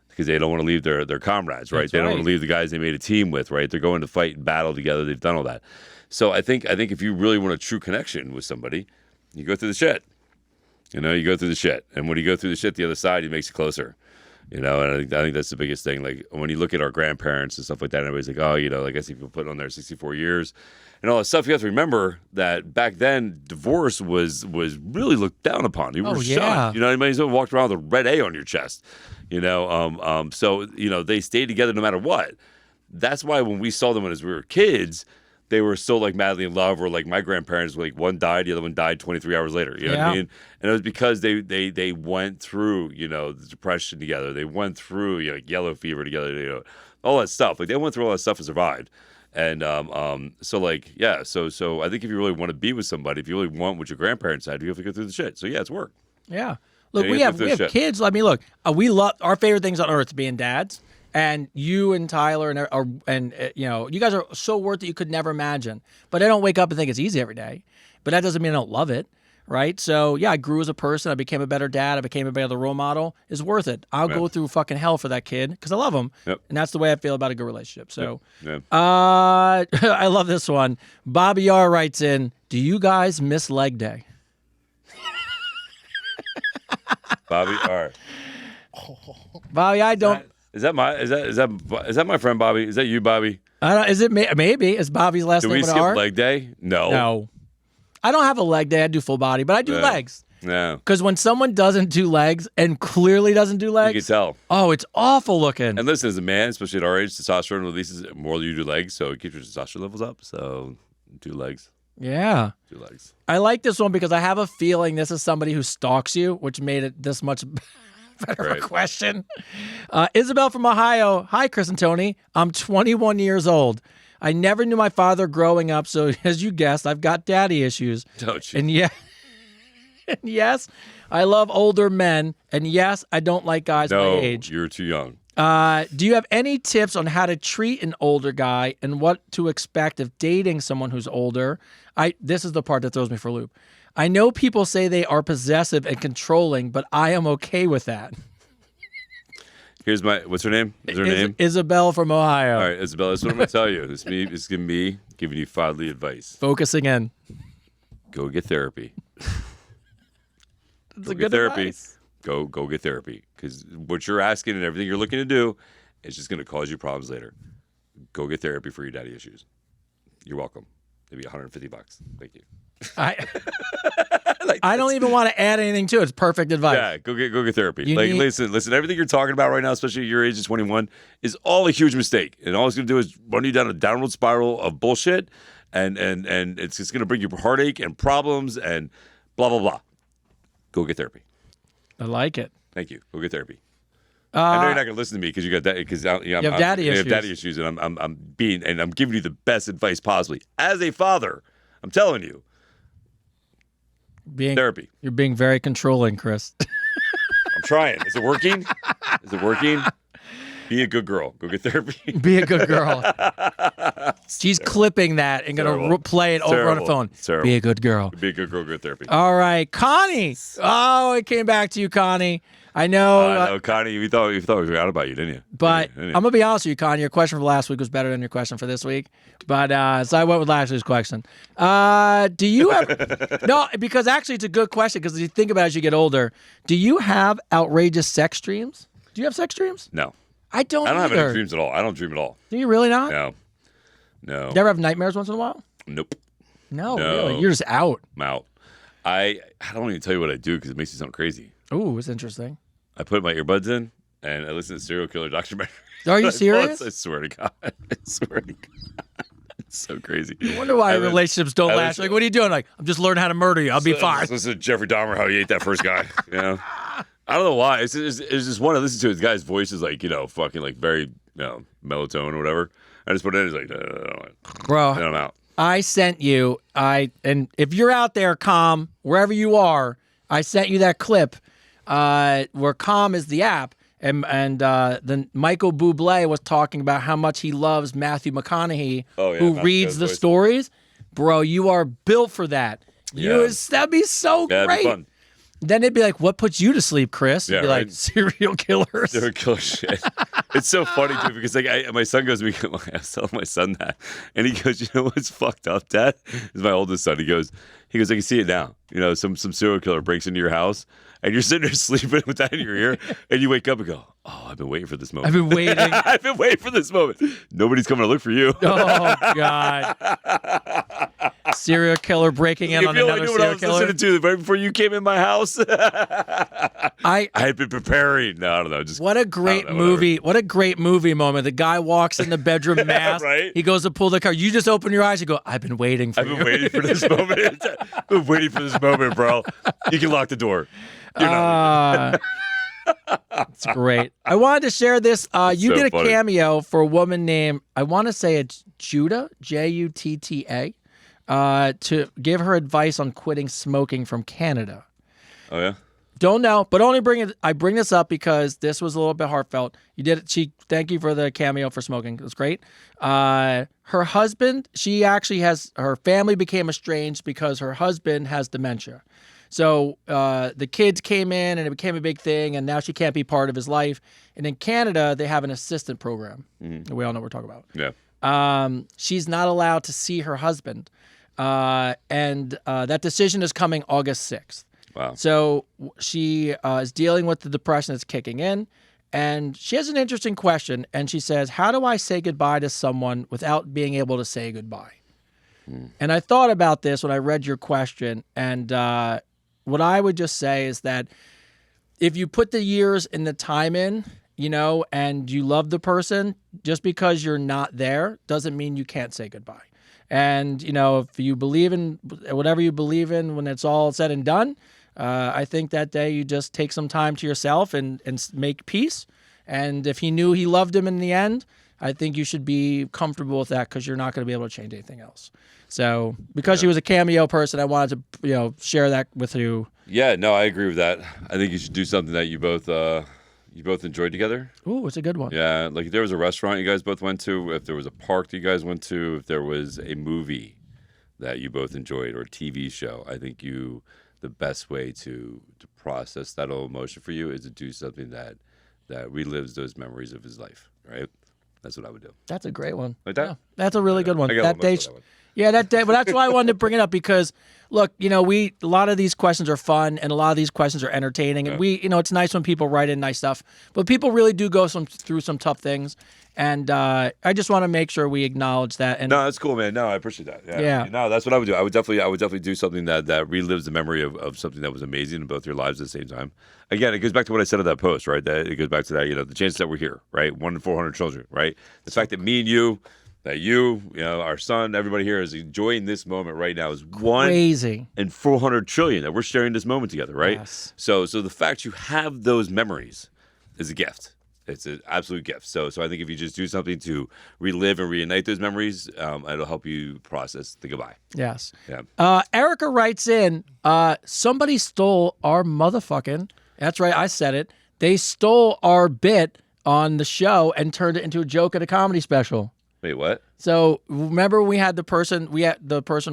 because they don't want to leave their comrades, right? That's they don't right. want to leave the guys they made a team with, right? They're going to fight and battle together. They've done all that. So I think if you really want a true connection with somebody, you go through the shit. You know, you go through the shit, and when you go through the shit, the other side, it makes you closer. You know, and I think that's the biggest thing. Like when you look at our grandparents and stuff like that, everybody's like, oh, you know, like I see people putting on there 64 years and all that stuff. You have to remember that back then, divorce was really looked down upon. You were shunned. You know, anybody who walked around with a red A on your chest. You know, so you know they stayed together no matter what. That's why when we saw them as we were kids, they were still like madly in love. Or like my grandparents, like one died, the other one died 23 hours later. You know what I mean? And it was because they went through, you know, the depression together. They went through, you know, like yellow fever together. You know, all that stuff. Like they went through all that stuff and survived. And so like yeah, so I think if you really want to be with somebody, if you really want what your grandparents had, you have to go through the shit. So yeah, it's work. Yeah. Look, Yeah, we you have have to kids. I mean, look, we love our favorite things on earth being dads. And you and Tyler and you know, you guys are so worth it you could never imagine. But I don't wake up and think it's easy every day. But that doesn't mean I don't love it, right? So yeah, I grew as a person. I became a better dad. I became a better role model. It's worth it. I'll go through fucking hell for that kid because I love him. Yep. And that's the way I feel about a good relationship. So, Yeah. I love this one. Bobby R writes in, "Do you guys miss leg day?" Bobby R. Bobby, I don't. Is that my friend Bobby? Is that you, Bobby? I don't. Is it maybe? Is Bobby's last Do name we with skip R? leg day? No. No. I don't have a leg day. I do full body, but I do legs. No. Because when someone doesn't do legs and clearly doesn't do You legs, can tell. oh, it's awful looking. And listen, as a man, especially at our age, testosterone releases more than you do legs, so it keeps your testosterone levels up. So do legs. Yeah. Do legs. I like this one because I have a feeling this is somebody who stalks you, which made it this much better of Right. a question. Isabel from Ohio. Hi, Chris and Tony. I'm 21 years old. I never knew my father growing up, so as you guessed, I've got daddy issues. Don't you? And and yes, I love older men. And yes, I don't like guys my No, age. you're too young. Do you have any tips on how to treat an older guy and what to expect if dating someone who's older? This is the part that throws me for a loop. I know people say they are possessive and controlling, but I am okay with that. What's her name? Is her name? Isabel from Ohio. All right, Isabella, that's what I'm going to tell you. This is going to be giving you fatherly advice. Focusing in. Go get therapy. It's Go a get good therapy. advice. Go get therapy. Because what you're asking and everything you're looking to do is just going to cause you problems later. Go get therapy for your daddy issues. You're welcome. Maybe $150. Thank you. I don't even want to add anything to it. It's perfect advice. Yeah, go get therapy. You need- Listen. Everything you're talking about right now, especially at your age of 21, is all a huge mistake, and all it's going to do is run you down a downward spiral of bullshit, and it's just going to bring you heartache and problems and blah blah blah. Go get therapy. I like it. Thank you. Go get therapy. I know you're not going to listen to me because you got that because You have daddy I have issues. daddy issues, and I'm giving you the best advice possibly as a father. I'm telling you, therapy. You're being very controlling, Chris. I'm trying. Is it working? Is it working? Be a good girl. Go get therapy. Be a good girl. She's clipping that and going Terrible. to play it over on the phone. It's terrible. Be a good girl. Be a good girl. Go get therapy. All right, Connie. Oh, it came back to you, Connie. I know. No, Connie, you thought we forgot about you, didn't you? But Didn't you? I'm gonna be honest with you, Connie. Your question for last week was better than your question for this week. But so I went with last week's question. Do you have no? Because actually, it's a good question. Because you think about it as you get older, do you have outrageous sex dreams? Do you have sex dreams? No. I don't. I don't have either. any dreams at all. I don't dream at all. Do you really not? No. You ever have nightmares once in a while? Nope. No, No. really. You're just out. I'm out. I don't even tell you what I do because it makes you sound crazy. Ooh, it's interesting. I put my earbuds in and I listen to serial killer documentary. Are you serious? I swear to God. I swear to God. It's so crazy. I wonder why I was- relationships don't I last. was- Like, what are you doing? Like, I'm just learning how to murder you. I'll be fine. Just listen to Jeffrey Dahmer, how he ate that first guy. You know? I don't know why. It's just one I listen to. His guy's voice is like, fucking like very, melatonin or whatever. I just put it in. He's like, Bro, and I'm out. I sent you, and if you're out there, Calm, wherever you are, I sent you that clip where Calm is the app, and then Michael Bublé was talking about how much he loves Matthew McConaughey, Oh, yeah, who Matthew reads the voice. stories. Bro, you are built for that. Yeah. That'd be so Yeah, great. it'd be fun. Then they'd be like, "What puts you to sleep, Chris?" Yeah, You'd be like, right. "Serial killers." Serial killer shit. It's so funny too because like my son goes to me. I was telling my son that, and he goes, "You know what's fucked up, Dad?" This is my oldest son. He goes, "I can see it now. Some serial killer breaks into your house, and you're sitting there sleeping with that in your ear, and you wake up and go, oh, I've been waiting for this moment. I've been waiting. I've been waiting for this moment. Nobody's coming to look for you." Oh God! Serial killer breaking in You on feel I another knew what I serial was killer. listening to right before you came in my house. I I had been preparing. No, I don't know. Just What a great know, whatever. movie. What a great movie moment. The guy walks in the bedroom mask. Right? He goes to pull the car. You just open your eyes and go, I've been waiting for I've you. been waiting for this moment. I've been waiting for this moment, bro. You can lock the door. You're not. It's great. I wanted to share this. You So did a funny. cameo for a woman named, I want to say it's Judah, Jutta, to give her advice on quitting smoking from Canada. Oh yeah. Don't know, but I bring this up because this was a little bit heartfelt. You did it. Thank you for the cameo for smoking. It was great. Her husband, her family became estranged because her husband has dementia. So the kids came in and it became a big thing, and now she can't be part of his life. And in Canada, they have an assistant program. We all know what we're talking about. Yeah. She's not allowed to see her husband. And that decision is coming August 6th. Wow. So she is dealing with the depression that's kicking in, and she has an interesting question. And she says, "How do I say goodbye to someone without being able to say goodbye?" And I thought about this when I read your question, and what I would just say is that if you put the years and the time in, and you love the person, just because you're not there doesn't mean you can't say goodbye. And, if you believe in whatever you believe in when it's all said and done, I think that day you just take some time to yourself and make peace. And if he knew he loved him in the end, I think you should be comfortable with that because you're not going to be able to change anything else. So because she was a cameo person, I wanted to, share that with you. Yeah. No, I agree with that. I think you should do something that you both enjoyed together. Ooh, it's a good one. Yeah. Like if there was a restaurant you guys both went to, if there was a park that you guys went to, if there was a movie that you both enjoyed or a TV show, I think the best way to process that whole emotion for you is to do something that relives those memories of his life, right? That's what I would do. That's a great one. Like that? Yeah, that's a really good one. I got That one day, for that one. yeah, that day. But that's why I wanted to bring it up because, look, a lot of these questions are fun and a lot of these questions are entertaining, and it's nice when people write in nice stuff. But people really do go through some tough things, and I just want to make sure we acknowledge that. And No, that's cool, man. No, I appreciate that. Yeah. No, that's what I would do. I would definitely do something that relives the memory of something that was amazing in both your lives at the same time. Again, it goes back to what I said in that post, right? That it goes back to that, the chances that we're here, right? 1 in 400 children, right? The fact that me and you, that our son, everybody here is enjoying this moment right now is 1 crazy. in 400 trillion that we're sharing this moment together, right? Yes. So the fact you have those memories is a gift. It's an absolute gift. So I think if you just do something to relive and reunite those memories, it'll help you process the goodbye. Yes. Yeah. Erica writes in, somebody stole our motherfucking, that's right, I said it. They stole our bit on the show and turned it into a joke at a comedy special. Wait, what? So remember we had the person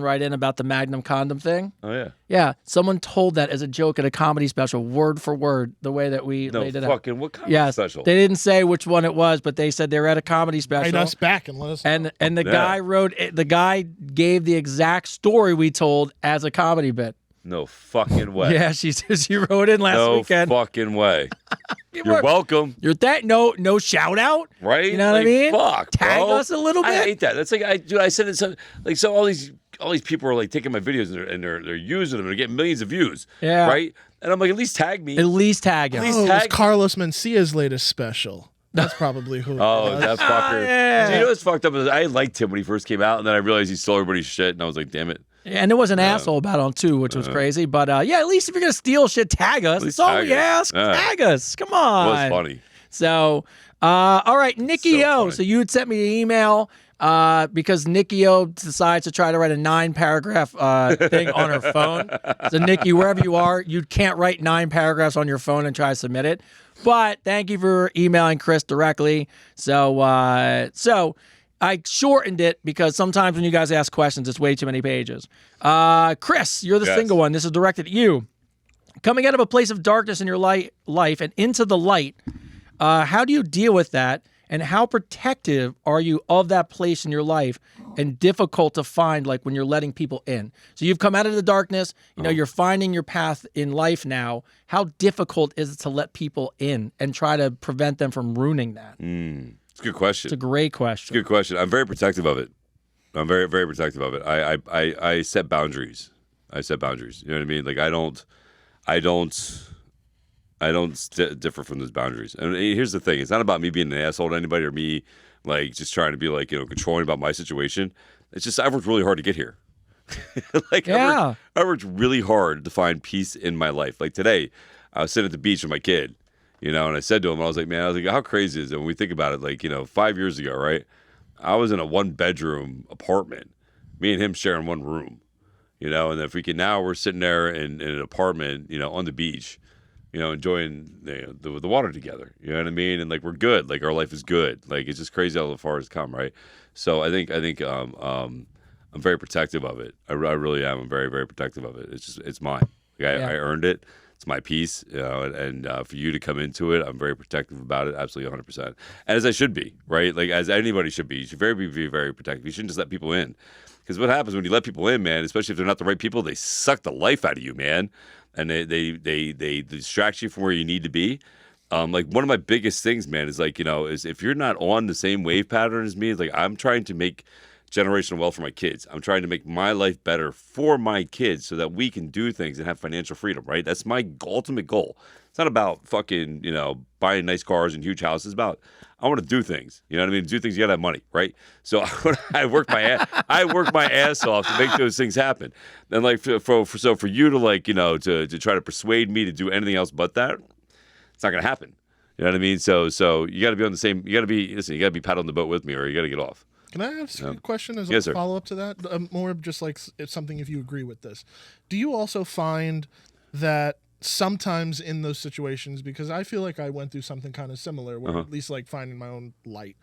write in about the Magnum condom thing? Oh yeah. Yeah, someone told that as a joke at a comedy special, word for word, the way that we No laid it out. fucking what kind Yes, of special? they didn't say which one it was, but they said they were at a comedy Write special. us back and let us know. And the guy gave the exact story we told as a comedy bit. No fucking way. Yeah, she wrote in last no weekend. fucking way. You're welcome. You're that no shout out, Right? You know what I Like, mean? Fuck, Tag bro. us a little bit. I hate that. That's like I said it so all these people are like taking my videos and they're using them and they're getting millions of views. Yeah. Right? And I'm like, at least tag me. At least tag him. At least Oh, it was tag- Carlos Mencia's latest special. That's probably who. Oh, that fucker. yeah. Do you know what's fucked up? Is I liked him when he first came out, and then I realized he stole everybody's shit, and I was like, damn it. And there was an asshole about on too, which was crazy. But yeah, at least if you're gonna steal shit, tag us. least That's all tag we us. ask. Yeah. Tag us. Come It on. was funny. So, all right, Nikki So O. funny. So you had sent me an email because Nikki O decides to try to write a 9-paragraph thing on her phone. So Nikki, wherever you are, you can't write 9 paragraphs on your phone and try to submit it. But thank you for emailing Chris directly. So I shortened it because sometimes when you guys ask questions, it's way too many pages. Chris, you're the Yes. single one. This is directed at you. Coming out of a place of darkness in your life and into the light, how do you deal with that? And how protective are you of that place in your life and difficult to find, like when you're letting people in? So you've come out of the darkness, you're finding your path in life now. How difficult is it to let people in and try to prevent them from ruining that? It's a good question. It's a great question. Good question. I'm very protective of it. I'm very, very protective of it. I set boundaries. I set boundaries. You know what I mean? Like I don't differ from those boundaries. And here's the thing: it's not about me being an asshole to anybody or me like just trying to be like controlling about my situation. It's just I've worked really hard to get here. Like Yeah. I worked really hard to find peace in my life. Like today, I was sitting at the beach with my kid, and I said to him, I was like, how crazy is it when we think about it? Like 5 years ago, right? I was in a 1-bedroom apartment, me and him sharing one room, and if we can now we're sitting there in an apartment, on the beach. Enjoying the water together. You know what I mean? And like we're good. Like our life is good. Like it's just crazy how far it's come, right? So I think I'm very protective of it. I really am. I'm very, very protective of it. It's mine. Like I earned it. It's my piece. And for you to come into it, I'm very protective about it. Absolutely 100%. And as I should be, right? Like as anybody should be. You should be very protective. You shouldn't just let people in. Because what happens when you let people in, man, especially if they're not the right people, they suck the life out of you, man. And they distract you from where you need to be. Like one of my biggest things, man, is like, is if you're not on the same wave pattern as me, it's like I'm trying to make generational wealth for my kids. I'm trying to make my life better for my kids so that we can do things and have financial freedom, right? That's my ultimate goal. It's not about fucking, buying nice cars and huge houses. It's about I want to do things. You know what I mean? Do things, you gotta have money, right? So I work my ass off to make those things happen. And like for you to like, to try to persuade me to do anything else but that, it's not gonna happen. You know what I mean? So you gotta be on the same you gotta be paddling the boat with me or you gotta get off. Can I ask a question as Yes, a sir. follow-up to that? More just like it's something if you agree with this. Do you also find that sometimes in those situations, because I feel like I went through something kind of similar, where at least like finding my own light,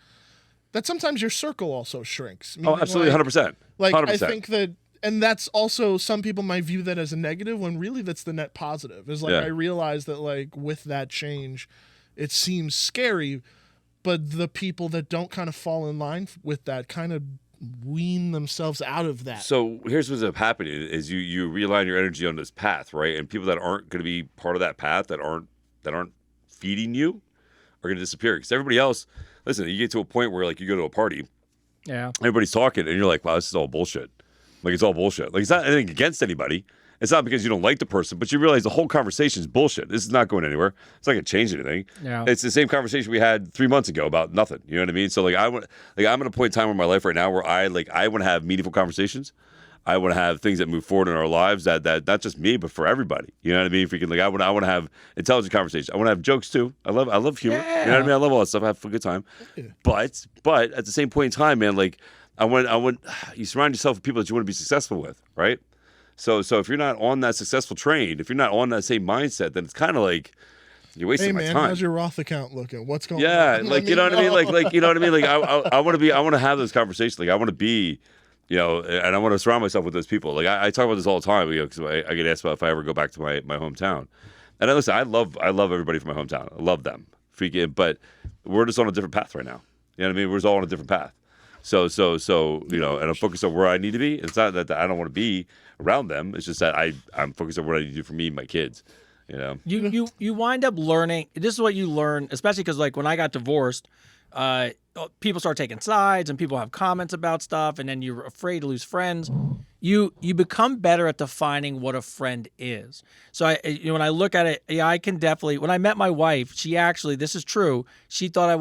that sometimes your circle also shrinks. Oh, Meaning, absolutely, 100%. Like 100%. I think that, and that's also some people might view that as a negative when really that's the net positive. Is like Yeah. I realize that like with that change, it seems scary, but the people that don't kind of fall in line with that kind of wean themselves out of that. So here's what's up happening is you realign your energy on this path, right? And people that aren't going to be part of that path, that aren't feeding you, are going to disappear. Because everybody else, listen, you get to a point where like you go to a party, Yeah. everybody's talking, and you're like, wow, this is all bullshit. Like it's all bullshit. Like it's not anything against anybody. It's not because you don't like the person, but you realize the whole conversation is bullshit. This is not going anywhere. It's not going to change anything. Yeah. It's the same conversation we had 3 months ago about nothing. You know what I mean? So I'm at a point in time in my life right now where I want to have meaningful conversations. I want to have things that move forward in our lives that not just me, but for everybody. You know what I mean? If we can, I want to have intelligent conversations. I want to have jokes too. I love humor. Yeah. You know what I mean? I love all that stuff. I have a good time. But at the same point in time, man, like I want you surround yourself with people that you want to be successful with, right? So if you're not on that successful train, if you're not on that same mindset, then it's kind of like You're wasting Hey my man, time. how's your Roth account looking? What's going Yeah, on? like you know what I mean. Like you know what I mean. Like I want to be. I want to have those conversations. Like I want to be, you know, and I want to surround myself with those people. Like I talk about this all the time. You know, because I get asked about if I ever go back to my hometown. And listen, I love everybody from my hometown. I love them, freaking. But we're just on a different path right now. You know what I mean? We're just all on a different path. So you know, and I'm focused on where I need to be. It's not that I don't want to be around them. It's just that I'm focused on what I need to do for me and my kids. You know, you wind up learning. This is what you learn, especially because like when I got divorced, people start taking sides and people have comments about stuff, and then you're afraid to lose friends. You become better at defining what a friend is. So when I look at it, yeah, I can definitely. When I met my wife, she actually, this is true. She thought there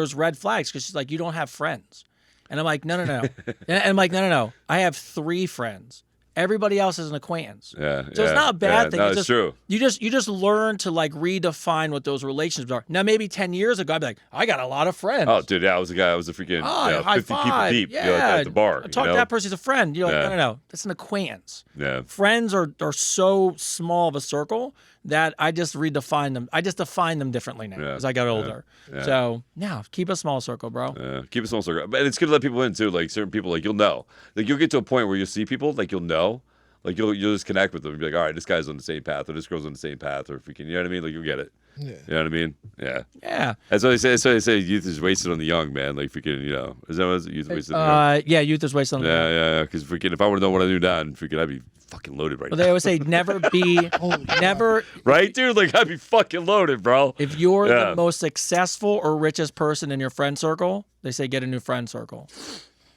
was red flags because she's like, you don't have friends, and I'm like, no. And I'm like, no. I have 3 friends. Everybody else is an acquaintance. Yeah. So it's not a bad thing. No, it's it's true. You just learn to like redefine what those relationships are. Now maybe 10 years ago I'd be like, I got a lot of friends. Oh, dude, yeah, I was a freaking high 50 people five. deep, Yeah. you know, at the bar. I talk you to know? that person's a friend. You're like, Yeah. no. That's an acquaintance. Yeah. Friends are so small of a circle that I just redefine them. I just define them differently now as I got older. Yeah. So yeah, keep a small circle, bro. Yeah, keep a small circle. But it's good to let people in too. Like certain people, like you'll know. Like you'll get to a point where you'll see people, like you'll know. Like you'll just connect with them and be like, all right, this guy's on the same path, or this girl's on the same path, or freaking, you know what I mean? Like you'll get it. Yeah. You know what I mean? Yeah. Yeah. That's what they say. That's why they say youth is wasted on the young, man. Like freaking, you know, is that what it is? Youth is wasted on the young? Yeah, youth is wasted on the young. Yeah. Because freaking, if I would have known what I knew then, freaking, I'd be fucking loaded right Well, now. they always say never Right, dude? Like I'd be fucking loaded, bro. if you're Yeah. the most successful or richest person in your friend circle, they say get a new friend circle.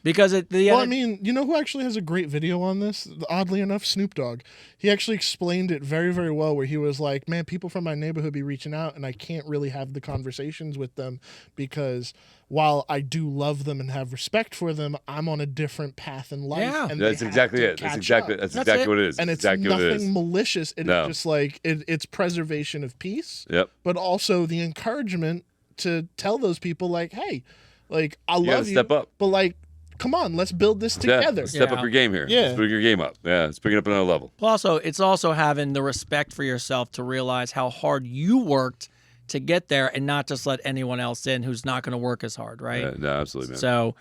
Because at the Well, end, I mean, you know who actually has a great video on this? Oddly enough, Snoop Dogg. He actually explained it very, very well, where he was like, man, people from my neighborhood be reaching out, and I can't really have the conversations with them because while I do love them and have respect for them, I'm on a different path in life. Yeah. And That's they have exactly to it. That's catch exactly up. that's That's exactly it. what it is. And it's exactly what it is. nothing malicious. It's No. just like it's preservation of peace, Yep. but also the encouragement to tell those people, like, hey, like, I gotta love you, step up. but like, come on, let's build this Yeah. together. Step Yeah. up your game here. Yeah. Let's bring your game up. Yeah. Let's bring it up another level. it's also having the respect for yourself to realize how hard you worked to get there and not just let anyone else in who's not going to work as hard, right? Yeah, no, absolutely, man. So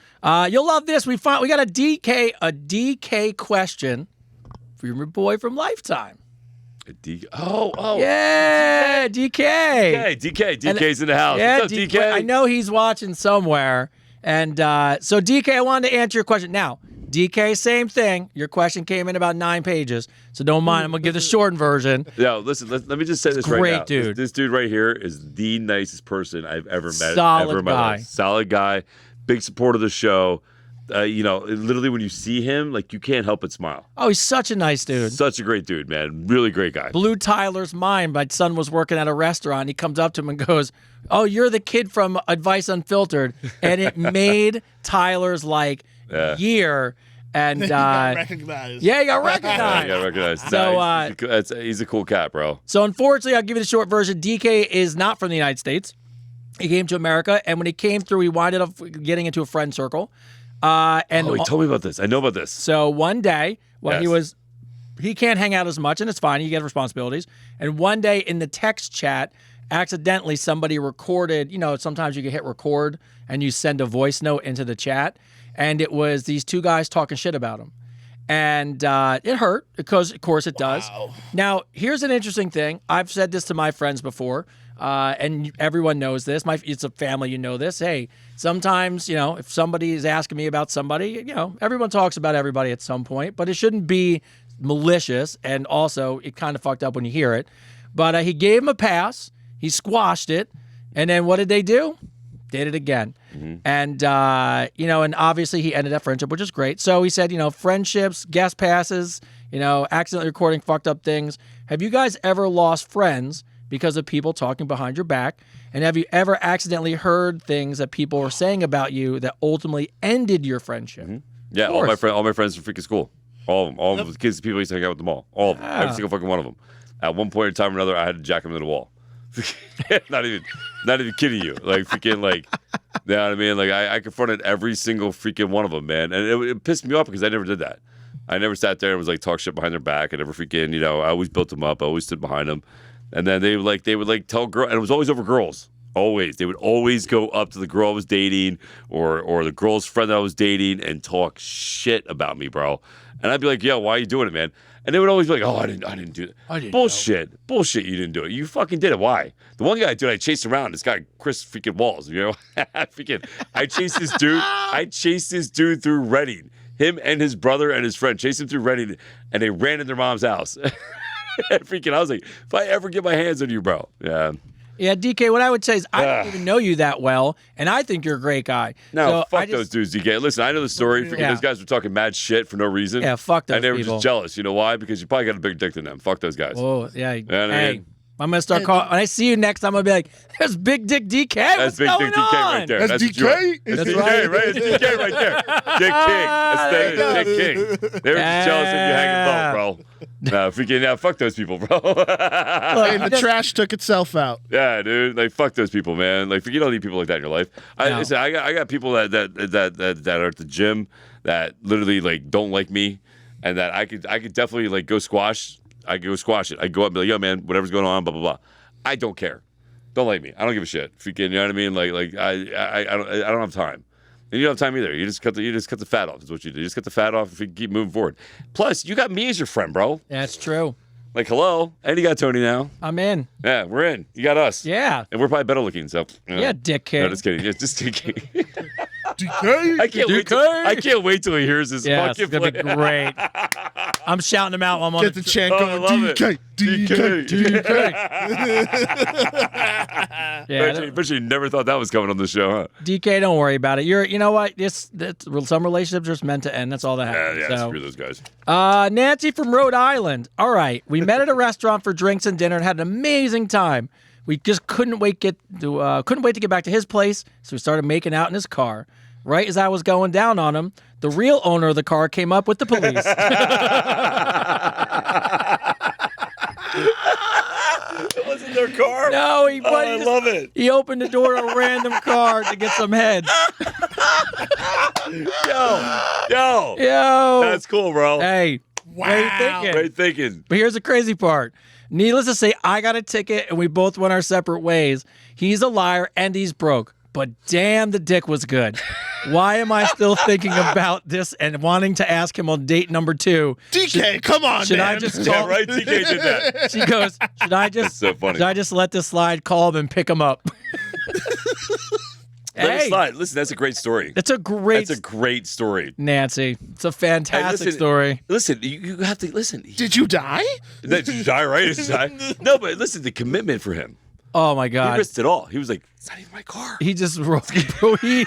you'll love this. We got a DK question for your boy from Lifetime. Oh. Yeah, DK. Hey, DK's in the house. Yeah, What's up, DK? I know he's watching somewhere. And so, DK, I wanted to answer your question. Now, DK, same thing. Your question came in about 9 pages, so don't mind. I'm going to give the shortened version. Yo, listen, let me just say this Great right now. dude. This dude right here is the nicest person I've ever met. Solid ever in my guy. life. Solid guy. Big supporter of the show. You know, literally when you see him, like you can't help but smile. Oh, he's such a nice dude. Such a great dude, man. Really great guy. Blew Tyler's mind. My son was working at a restaurant. He comes up to him and goes, "Oh, you're the kid from Advice Unfiltered," and it made Tyler's year. And You got recognized. yeah, he got Yeah, recognized. I recognize. So, he's a cool cat, bro. So unfortunately, I'll give you the short version. DK is not from the United States. He came to America, and when he came through, he winded up getting into a friend circle. And He told me about this. I know about this. so one day, when Yes. he can't hang out as much, and it's fine. He gets responsibilities. And one day in the text chat, accidentally somebody recorded. You know, sometimes you can hit record and you send a voice note into the chat, and it was these 2 guys talking shit about him. And it hurt because, of course, it does. Now, here's an interesting thing. I've said this to my friends before, and everyone knows this. It's a family, you know this. Hey, sometimes, you know, if somebody is asking me about somebody, you know, everyone talks about everybody at some point, but it shouldn't be malicious. And also, it kind of fucked up when you hear it. But he gave him a pass. He squashed it. And then what did they do? Did it again. And, you know, and obviously he ended that friendship, which is great. So he said, you know, friendships, guest passes, you know, accidentally recording fucked up things. Have you guys ever lost friends because of people talking behind your back? And have you ever accidentally heard things that people were saying about you that ultimately ended your friendship? Yeah, all my friends from freaking school. All of them. The kids, people used to hang out with them all. All of them. Yeah. Every single fucking one of them. At one point in time or another, I had to jack them into the wall. not even kidding you. Like freaking like, you know what I mean? Like I confronted every single freaking one of them, man, and it pissed me off because I never did that. I never sat there and was like talk shit behind their back. I never freaking, you know, I always built them up. I always stood behind them. And then they would tell girl, and it was always over girls. Always. They would always go up to the girl I was dating or the girl's friend that I was dating and talk shit about me, bro. And I'd be like, yo, why are you doing it, man? And they would always be like, oh, I didn't do it. I didn't Bullshit. Bullshit, you didn't do it. You fucking did it. Why? The one guy, dude, I chased around, this guy, Chris freaking Walls, you know? I chased this dude. I chased this dude through Reading. Him and his brother and his friend chased him through Reading, and they ran in their mom's house. I was like, if I ever get my hands on you, bro. Yeah. Yeah, DK, what I would say is I don't even know you that well, and I think you're a great guy. No, So fuck those dudes, DK. Listen, I know the story. Freaking Yeah. those guys were talking mad shit for no reason. Yeah, fuck those And they were people. just jealous. You know why? Because you probably got a bigger dick than them. Fuck those guys. Oh, yeah. what I Hey, mean? I'm going to start calling. When I see you next, I'm going to be like, there's Big Dick DK. That's What's Big going Dick DK on? right there. That's what you are. DK? That's That's DK, right. right? It's DK right there. Dick King. That's Dick King. They were just jealous of you hanging low, bro. No, freaking, yeah, fuck those people, bro. Hey, the trash took itself out. Yeah, dude. Like, fuck those people, man. Like, you don't need people like that in your life. No. Listen, I got people that are at the gym that literally like don't like me, and that I could definitely like go squash. I could go squash it. I go up and be like, yo, man, whatever's going on, blah blah blah. I don't care. Don't like me. I don't give a shit. Freaking, you know what I mean? Like I don't have time. And you don't have time either. You just cut the fat off. Is what you do. You just cut the fat off if you keep moving forward. Plus, you got me as your friend, bro. That's true. Like, hello, and you got Tony now. I'm in. Yeah, we're in. You got us. Yeah. And we're probably better looking. So Yeah, Dick King. No, just kidding. Yeah, just kidding. DK? I can't wait. DK. I can't wait till he hears this. Yeah, it's fucking going to be play. great. I'm shouting them out while I'm on Get the chant Oh, I going. love it. DK, DK, Yeah, Bet you never thought that was coming on the show, huh? DK, don't worry about it. You know what? Some relationships are just meant to end. That's all that happens. Yeah, So. screw those guys. Nancy from Rhode Island. All right. We met at a restaurant for drinks and dinner and had an amazing time. We just couldn't wait to get back to his place, so we started making out in his car. Right as I was going down on him, the real owner of the car came up with the police. It was in their car. No, he I love it. He opened the door to a random car to get some head. Yo, Yo. that's cool, bro. Hey. What are you thinking? Great thinking. But here's the crazy part. Needless to say, I got a ticket and we both went our separate ways. He's a liar and he's broke. But damn, the dick was good. Why am I still thinking about this and wanting to ask him on date number 2? DK, come on, Should man. I just Yeah, call? right. TK did that. She goes, should I just so funny. Should I just let this slide, call him and pick him up? Let it Hey, slide. Listen, that's a great story. that's a great That's a great story. Nancy. It's a fantastic listen- story. Listen, you have to listen. Did you die? Did you die, right? Did you die? No, but listen, the commitment for him. Oh my He God. risked it all. He was like, it's not even my car. He just bro, he's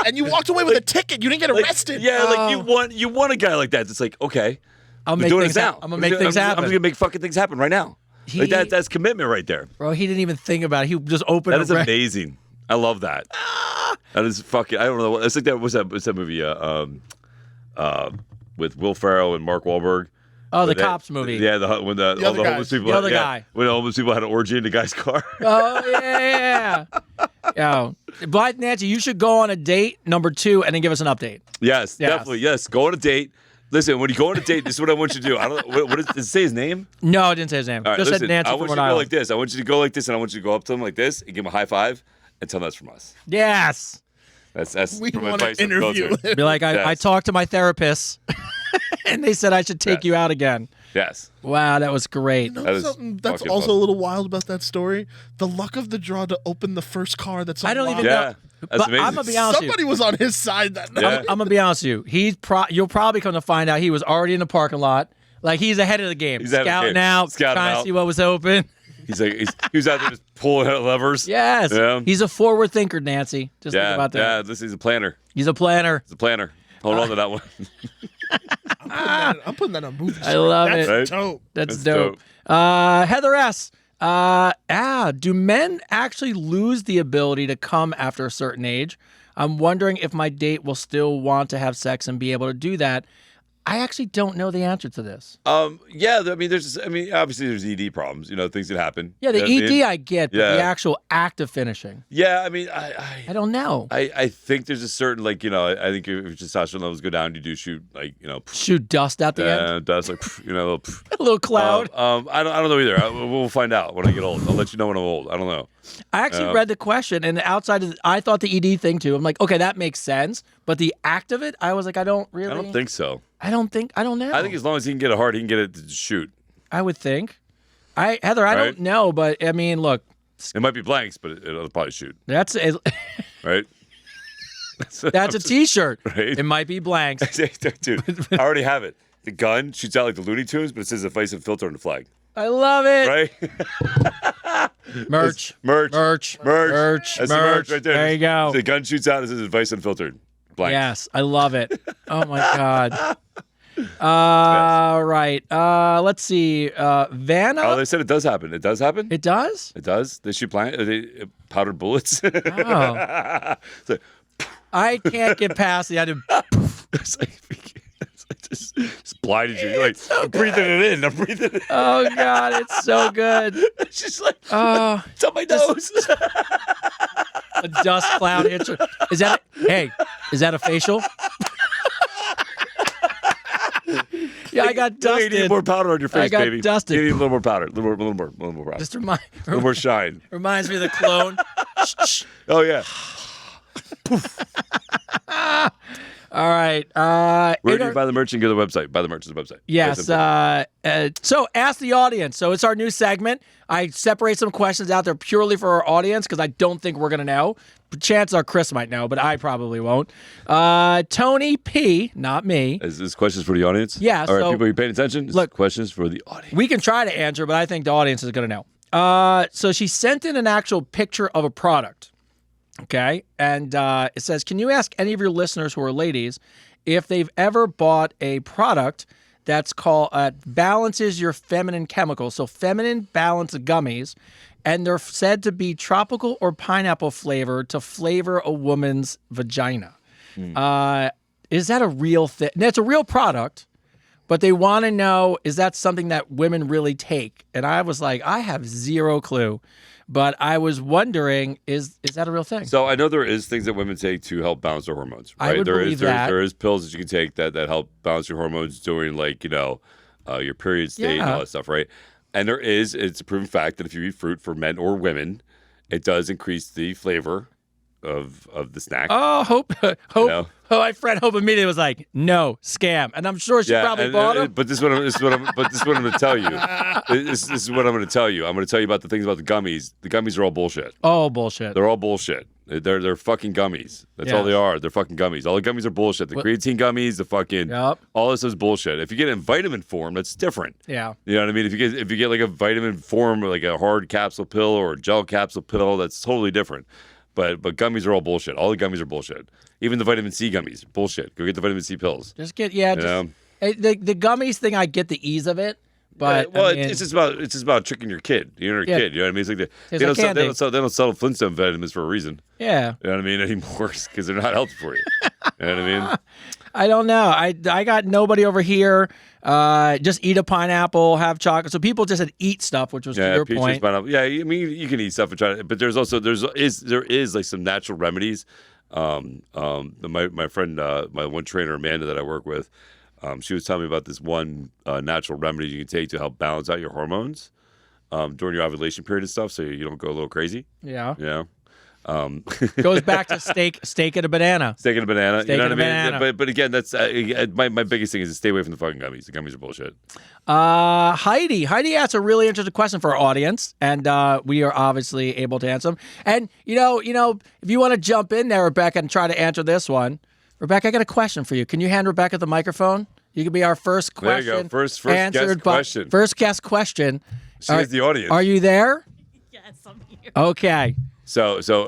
And you walked away with a ticket. You didn't get arrested. Yeah, Oh. like you want a guy like that. That's like, okay, I'll we're make doing things this now. happen. I'm gonna make things happen. I'm just gonna make fucking things happen right now. Like He- that's commitment right there. Bro, he didn't even think about it. He just opened That a is amazing. I love that. That is fucking. I don't know. It's like that. What's that movie? With Will Ferrell and Mark Wahlberg. Oh, the When cops movie. Yeah, when all other the homeless guys. people. The other yeah, guy. When the homeless people had an orgy in the guy's car. Oh yeah. Yo, but Nancy, you should go on a date number 2 and then give us an update. Yes, Yes. definitely. Yes, go on a date. Listen, when you go on a date, this is what I want you to do. I don't know. Does it say his name? No, I didn't say his name. All right, Just listen, said Nancy I from want you Rhode to go Island. like this. I want you to go like this, and I want you to go up to him like this and give him a high five and tell him that's from us. Yes. That's We from want to advice from the interview military. him. Be like, I Yes. talked to my therapist, and they said I should take Yes. you out again. Yes. Wow, that was great. You know That is something that's fucking also awesome. a little wild about that story? The luck of the draw to open the first car that's I don't even unlocked. know. Yeah, that's But amazing. I'm gonna be honest with you. Somebody was on his side that night. Yeah. I'm gonna be honest with you. You'll probably come to find out he was already in the parking lot. Like he's ahead of the game, He's ahead of the scouting game. out, Scouting trying to out. see what was open. He's like he was out there just pulling out levers. Yes, Yeah. he's a forward thinker, Nancy. Just think Yeah, about that. yeah. This is a planner. He's a planner. He's a planner. Hold on to that one. I'm putting that on movie. I love That's it. Right? dope. That's That's dope. Heather S. Do men actually lose the ability to come after a certain age? I'm wondering if my date will still want to have sex and be able to do that. I actually don't know the answer to this. Yeah, I mean, obviously there's ED problems, things that happen. Yeah, the You know what I mean? ED I get, but the actual act of finishing, Yeah, I mean, I don't know. I think there's a certain, I think if testosterone levels go down, you do shoot, Shoot dust out the end, dust, a little, a little cloud. I don't know either. We'll find out when I get old. I'll let you know when I'm old. I don't know. I actually read the question, and outside of I thought the ED thing too. I'm like, okay, that makes sense, but the act of it, I was like, I don't think so. I don't know. I think as long as he can get it hard, he can get it to shoot. I would think. Heather, I don't know, but I mean, look, It might be blanks, but it'll probably shoot. that's a, Right? that's a T-shirt. Right? It might be blanks. Dude, I already have it. The gun shoots out like the Looney Tunes, but it says advice and filter on the flag. I love it. Right? Merch. Merch. Merch. Merch. That's the merch right there. There you go. The gun shoots out and it says advice unfiltered. Blank. Yes, I love it. Oh my God. Right. Let's see. Vanna. Oh, they said it does happen. It does happen? It does? It does? They shoot powdered bullets? Oh. It's like, I can't get past the idea. it's like just blinded you. You're like, I'm breathing it in. I'm breathing it in. Oh God, it's so good. It's just like, Oh, it's on my nose. a dust cloud hits her. Is that? Hey, is that a facial? Yeah, I got dusted. You need more powder on your face, I got baby. dusted. You need a little more powder. A little more powder. Just A little more shine. reminds me of the clone. Shh. Oh, yeah. All right. Where do you buy the merch and go to the website? Buy the merch to the website. Yes. So ask the audience. So it's our new segment. I separate some questions out there purely for our audience because I don't think we're going to know. Chances are Chris might know, but I probably won't. Tony P, not me. Is this questions for the audience? Yeah, All right, so- people, are you paying attention? Look- Questions for the audience. We can try to answer, but I think the audience is going to know. So she sent in an actual picture of a product. Okay. And it says, can you ask any of your listeners who are ladies if they've ever bought a product that's called balances your feminine chemicals? So feminine balance gummies. And they're said to be tropical or pineapple flavored to flavor a woman's vagina. Is that a real thing? It's a real product. But they want to know, is that something that women really take? And I was like, I have zero clue. But I was wondering, is that a real thing? So I know there is things that women take to help balance their hormones. Right? I would believe that. There is pills that you can take that help balance your hormones during your period state and all that stuff, right? And it's a proven fact that if you eat fruit for men or women, it does increase the flavor of the snack. Oh, Hope. know? Oh, my friend Hope immediately was like, "No, scam," and I'm sure she probably bought them. But this is what I'm going to tell you. This is what I'm going to tell you. I'm going to tell you about the things about the gummies. The gummies are all bullshit. Oh, bullshit. They're all bullshit. They're fucking gummies. That's all they are. They're fucking gummies. All the gummies are bullshit. The creatine gummies, the fucking all this is bullshit. If you get it in vitamin form, that's different. Yeah. You know what I mean? If you get like a vitamin form, or like a hard capsule pill or a gel capsule pill, that's totally different. But gummies are all bullshit. All the gummies are bullshit. Even the vitamin C gummies, bullshit. Go get the vitamin C pills. Just get the gummies thing. I get the ease of it, but it's just about tricking your kid. You're a kid. You know what I mean? It's like they don't sell Flintstone vitamins for a reason. Yeah. You know what I mean anymore because they're not healthy for you. You know what I mean? I don't know. I got nobody over here. Just eat a pineapple, have chocolate. So people just said eat stuff, which was to your peaches, point. Pineapple. Yeah, I mean you can eat stuff and try to, but there is like some natural remedies. My friend, my one trainer Amanda that I work with, she was telling me about this one natural remedy you can take to help balance out your hormones during your ovulation period and stuff, so you don't go a little crazy. Yeah. You know. Goes back to steak and a banana. Steak and a banana. Steak you know and what I a mean? banana. But again, that's my biggest thing is to stay away from the fucking gummies. The gummies are bullshit. Heidi asked a really interesting question for our audience, and we are obviously able to answer them. And you know, if you want to jump in there, Rebecca, and try to answer this one, Rebecca, I got a question for you. Can you hand Rebecca the microphone? You can be our first question. There you go. First answered guest question. First guest question. She is the audience. Are you there? Yes, I'm here. Okay. So is the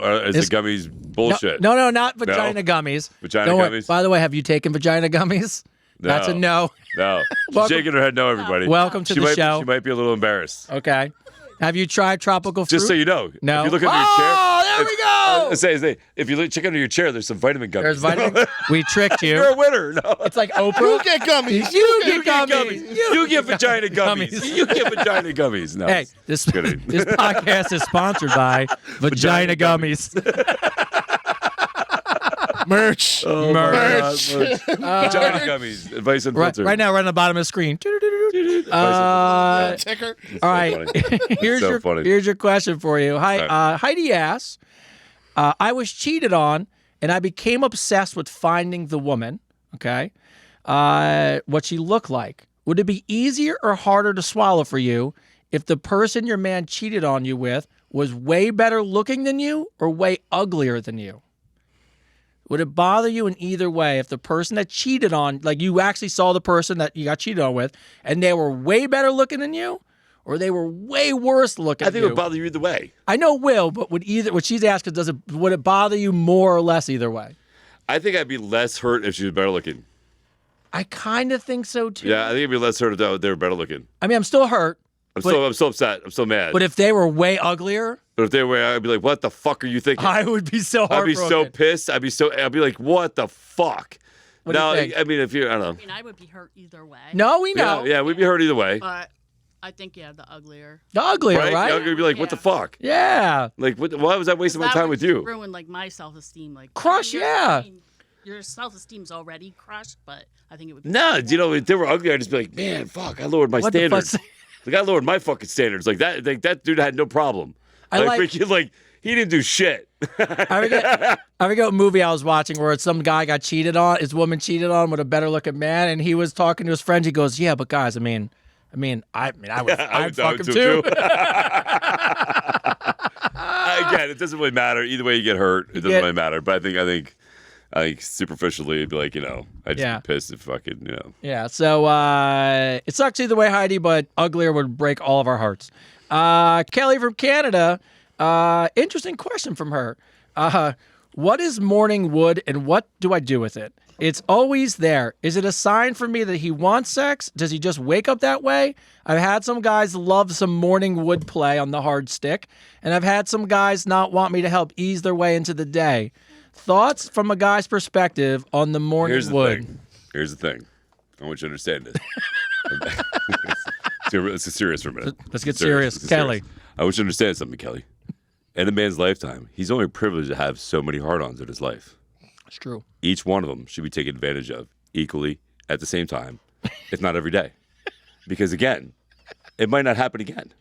gummies bullshit? No, not vagina gummies. Vagina Don't worry. gummies? By the way, have you taken vagina gummies? No. That's a no. No. She's Welcome- shaking her head no, everybody. Welcome to the show. She might be a little embarrassed. Okay. Have you tried tropical fruit? Just so you know. No. If you look under your chair. Oh, there we go. Say, if you check under your chair, there's some vitamin gummies. There's vitamin. We tricked you. You're a winner. No. It's like Oprah. You get gummies. You get gummies. You get vagina gummies. Gummies. You get vagina gummies. No. Hey, this kidding. this podcast is sponsored by Vagina Gummies. Merch. Oh, Merch. Vagina gummies. Advice unfiltered. Right now, right on the bottom of the screen. Ticker. All right. Here's so funny. here's your question for you. Hi, Right. Heidi asks, I was cheated on, and I became obsessed with finding the woman. Okay, what she looked like. Would it be easier or harder to swallow for you if the person your man cheated on you with was way better looking than you or way uglier than you? Would it bother you in either way if the person that cheated on, like you actually saw the person that you got cheated on with, and they were way better looking than you, or they were way worse looking I think than it you? would bother you either way. I know it will, but what she's asking, would it bother you more or less either way? I think I'd be less hurt if she was better looking. I kind of think so too. Yeah, I think I'd be less hurt if they were better looking. I mean, I'm still hurt, I'm so upset. I'm so mad. but if they were way uglier, But if they were, I'd be like, "What the fuck are you thinking?" I would be so I'd be heartbroken. so pissed. I'd be like, "What the fuck?" What do you Now, think? I mean, if you, I don't know. I mean, I would be hurt either way. No, we know. Yeah, we'd be hurt either way, But I think, yeah, the uglier. The uglier, right? right? I'd be like, "What the Yeah. fuck?" Yeah. Like, why was I wasting my That time would with just you? ruin, like, my self-esteem. Like, Crush, your- yeah. I mean, your self-esteem's already crushed, but I think it would. No, you know, if they were ugly, I'd just be like, "Man, fuck, I lowered my What the standards." fuck? Like, I lowered my fucking standards. Like that dude had no problem. I like- freaking, like he didn't do shit. I forget what movie I was watching where some guy got cheated on, his woman cheated on with a better looking man, and he was talking to his friends. He goes, "Yeah, but guys, I would I'd fuck him too." Again, it doesn't really matter. Either way you get hurt, it doesn't get- really matter. But I think superficially, it'd be like, I'd just Yeah. be pissed if fucking, Yeah, so it sucks either way, Heidi, but uglier would break all of our hearts. Kelly from Canada, interesting question from her. What is morning wood and what do I do with it? It's always there. Is it a sign for me that he wants sex? Does he just wake up that way? I've had some guys love some morning wood play on the hard stick, and I've had some guys not want me to help ease their way into the day. Thoughts from a guy's perspective on the morning Here's the wood. thing. Here's the thing. I want you to understand this. Let's get serious for a minute. Let's get serious. Let's get Kelly. serious. I want you to understand something, Kelly. In a man's lifetime, he's only privileged to have so many hard-ons in his life. It's true. Each one of them should be taken advantage of equally at the same time, if not every day. Because again, it might not happen again.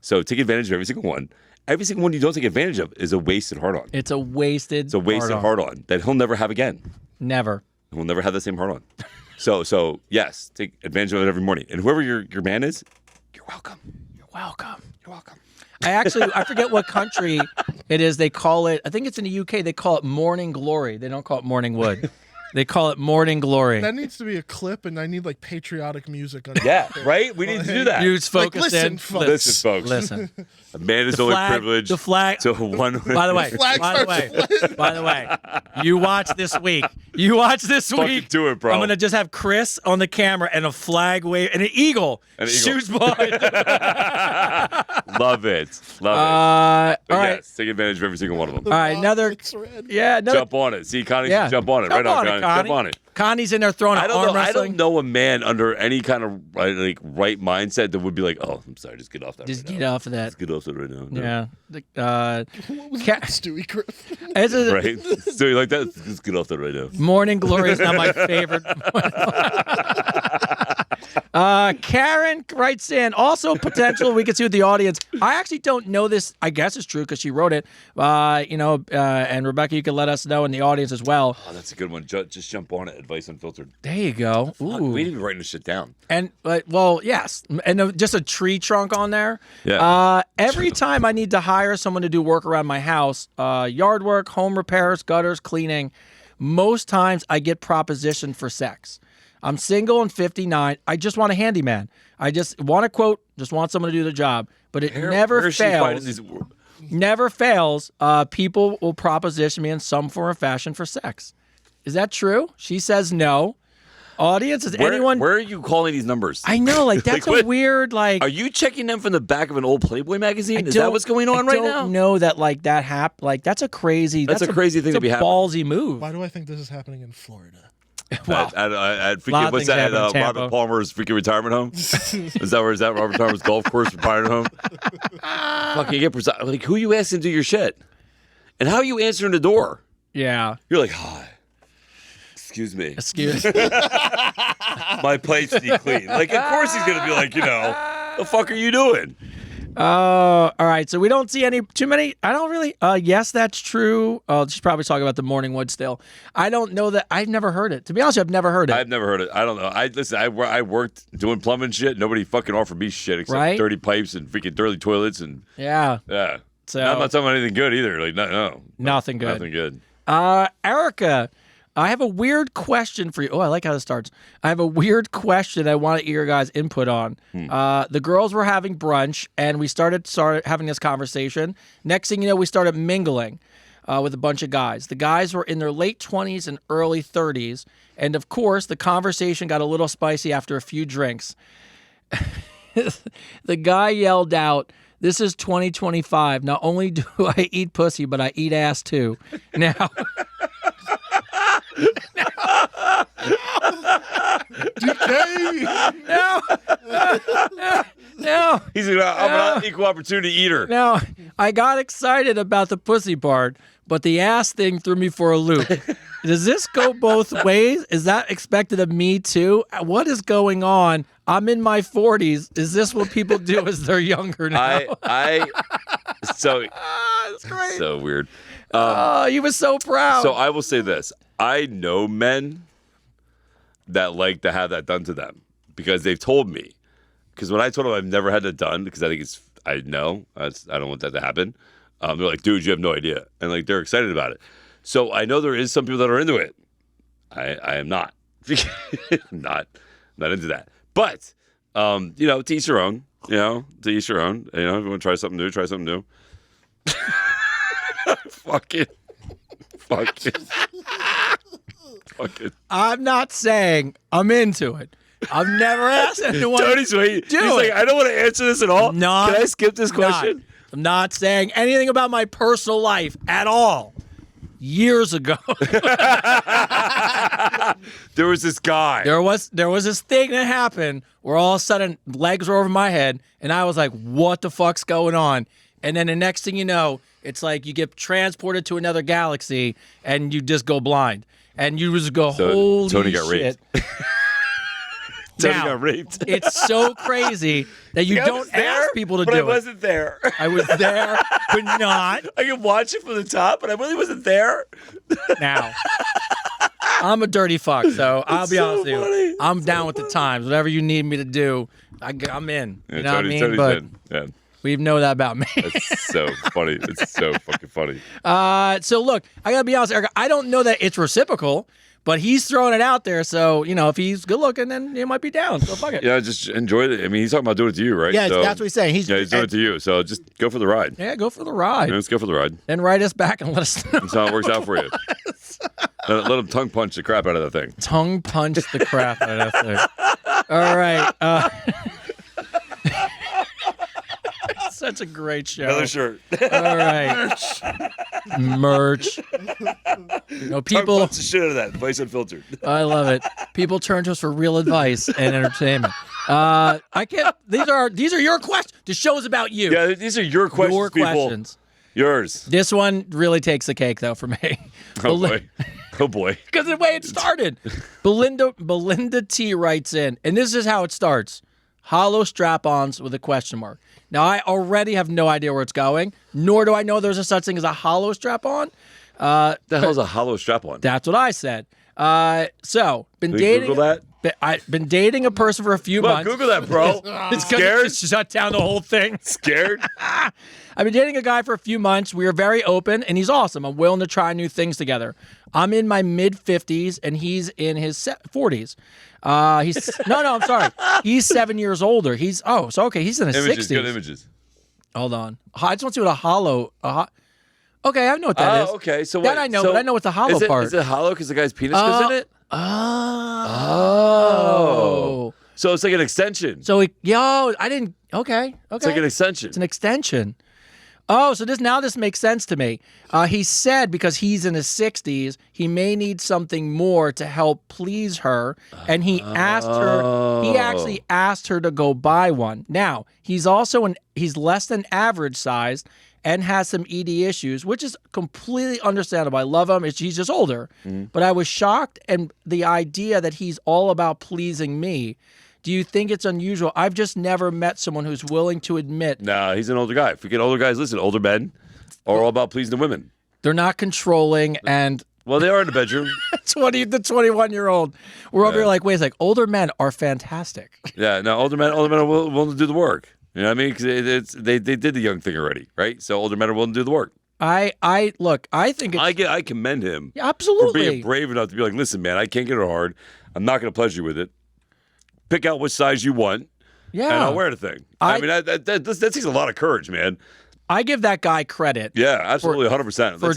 So take advantage of every single one. Every single one you don't take advantage of is a wasted hard-on. It's a wasted. It's a wasted hard-on that he'll never have again. Never. He'll never have the same hard-on. So yes, take advantage of it every morning. And whoever your man is, you're welcome. You're welcome. You're welcome. I forget what country it is. They call it, I think it's in the UK, they call it morning glory. They don't call it morning wood. They call it morning glory. That needs to be a clip, and I need like patriotic music. Yeah, right? We need to do that. You focus listen, in. folks. Listen, folks. Listen. A man is The only flag- privileged the flag- to one. By the way, Flag by the way, you watch this week. You watch this Fucking week. do it, bro. I'm gonna just have Chris on the camera and a flag wave and an eagle An eagle. shoots by. Love it. Love it. All But right, yes, take advantage of every single one of them. all right. Another, It's red. yeah, another. Jump on it. See, Connie, Yeah. jump on it. Right on, Connie. Jump on it. Connie's in there throwing I an don't arm know. I wrestling. don't know a man under any kind of right mindset that would be like, "Oh, I'm sorry, just get off that. Just right get now. off of that. Just get off that right now." No. Yeah. What was Ca- that, Stewie Griff? It's a- Right? So you like that? Just get off that right now. Morning Glory is not my favorite. Karen writes in, also potential, we can see with the audience. I actually don't know this. I guess it's true because she wrote it. And Rebecca, you can let us know in the audience as well. Oh, that's a good one. Just jump on it. Advice unfiltered. There you go. Fuck, Ooh. we need to be writing this shit down. And well, yes, and just a tree trunk on there. Yeah. Every time I need to hire someone to do work around my house, yard work, home repairs, gutters, cleaning, most times I get propositioned for sex. I'm single and 59. I just want a handyman. I just want a quote. Just want someone to do the job. But it never Where is she finding fails. these- Never fails. People will proposition me in some form or fashion for sex. Is that true? She says no. Audience, is anyone? Where are you calling these numbers? I know, like that's Like, a weird like. Are you checking them from the back of an old Playboy magazine? Is that don't- what's going on right I now? don't know that like that Like that's a crazy. That's a crazy thing that's to be a happening. ballsy move. Why do I think this is happening in Florida? Wow. At Lot freaking, of what's things that? happen in At Tampa. Robert Palmer's freaking retirement home? Is that Robert Palmer's golf course retirement home? Fucking get like who you asking to do your shit, and how are you answering the door? Yeah. You're like, hi, excuse me, Excuse. my plate's clean. Like, of course he's gonna be like, the fuck are you doing? All right. So we don't see too many. I don't really. Yes, that's true. She's probably talking about the Morning Wood still. I don't know that. I've never heard it. To be honest, I've never heard it. I've never heard it. I don't know. I worked doing plumbing shit. Nobody fucking offered me shit except Right? dirty pipes and freaking dirty toilets and Yeah. yeah. So I'm not talking about anything good either. Like no. Nothing good. Nothing good. Erica, I have a weird question for you. Oh, I like how this starts. I have a weird question I want to hear your guys' input on. The girls were having brunch, and we started having this conversation. Next thing you know, we started mingling with a bunch of guys. The guys were in their late 20s and early 30s, and of course, the conversation got a little spicy after a few drinks. The guy yelled out, "This is 2025. Not only do I eat pussy, but I eat ass too." Now, now, He's I'm an equal opportunity eater. now, I got excited about the pussy part, but the ass thing threw me for a loop. Does this go both ways? Is that expected of me too? What is going on? I'm in my 40s. Is this what people do as they're younger now? So That's great. so weird. Oh, he was so proud. So I will say this: I know men that like to have that done to them because they've told me. Because when I told them I've never had that done, because I think I don't want that to happen. They're like, dude, you have no idea, and like they're excited about it. So I know there is some people that are into it. I am not, not into that. But to each your own. To each your own. If you want to try something new, try something new. Fuck it. I'm not saying I'm into it. I've never asked anyone. Tony's waiting. Do He's it. like, I don't want to answer this at all. Not- Can I skip this question? I'm not saying anything about my personal life at all. Years ago, There was this guy. there was this thing that happened where all of a sudden legs were over my head, and I was like, "What the fuck's going on?" And then the next thing you know, it's like you get transported to another galaxy, and you just go blind, and you just go, So, "Holy Tony got shit!" raped. Tony Now, got raped. It's so crazy that you I was don't there, ask people to but do I it. wasn't there. I was there, but not I could watch it from the top, but I really wasn't there. now. I'm a dirty fuck, so I'll be so honest with funny. you. I'm down with the times. Whatever you need me to do, I'm in. You know what I mean? Tony's But in. Yeah, we know that about me. it's so funny. It's so fucking funny. So look, I gotta be honest, Erica. I don't know that it's reciprocal, but he's throwing it out there. So if he's good looking, then he might be down. So fuck it. Yeah, just enjoy it. I mean, he's talking about doing it to you, right? Yeah, So- that's what he's saying. He's Yeah, he's doing it to you. So just go for the ride. Yeah, go for the ride. Let's go for the ride. Then write us back and let us know. That's how it works out for you. Let him tongue punch the crap out of that thing. Tongue punch the crap out of that thing. All right. Such a great show. Another shirt. All right. Merch. Tongue People. punch the shit out of that. Vice Unfiltered. I love it. People turn to us for real advice and entertainment. I can't. These are your questions. The show is about you. Yeah, these are your questions, Your people. questions. Yours. This one really takes the cake, though, for me. Oh boy. Oh boy. Because of the way it started. Belinda T writes in, and this is how it starts. Hollow strap-ons with a question mark. Now, I already have no idea where it's going, nor do I know there's a such thing as a hollow strap-on. The hell's a hollow strap on? That's what I said. So, been Can we dating. Google that? I've been dating a person for a few Well, months. Google that, bro. It's gonna Scared? just shut down the whole thing. Scared? I've been dating a guy for a few months. We are very open, and he's awesome. I'm willing to try new things together. I'm in my mid-50s, and he's in his 40s. I'm sorry. He's 7 years older. He's He's in his Images, 60s. good images. Hold on. I just want to see what a hollow. Okay, I know what that is. Okay. So That wait, I know, so but I know what the hollow is it, part. Is it hollow because the guy's penis goes in it? Oh. So it's like an extension. So I didn't. Okay. It's like an extension. It's an extension. Oh, so this makes sense to me. He said because he's in his 60s, he may need something more to help please her, and he asked her. He actually asked her to go buy one. Now he's less than average sized and has some ED issues, which is completely understandable. I love him. He's just older, but I was shocked, and the idea that he's all about pleasing me. Do you think it's unusual? I've just never met someone who's willing to admit Nah, he's an older guy. If we get older guys, listen, older men are all about pleasing the women. they're not controlling and Well, they are in the bedroom. 20 to 21-year-old. We're over here like, wait a sec. Older men are fantastic. Yeah, no, older men are willing to do the work. You know what I mean? Because they did the young thing already, right? So older men are willing to do the work. I think it's I commend him for absolutely. being brave enough to be like, listen, man, I can't get it hard. I'm not going to pleasure you with it. Pick out which size you want, Yeah. and I'll wear the thing. I mean, that takes a lot of courage, man. I give that guy credit. Yeah, absolutely, 100%. That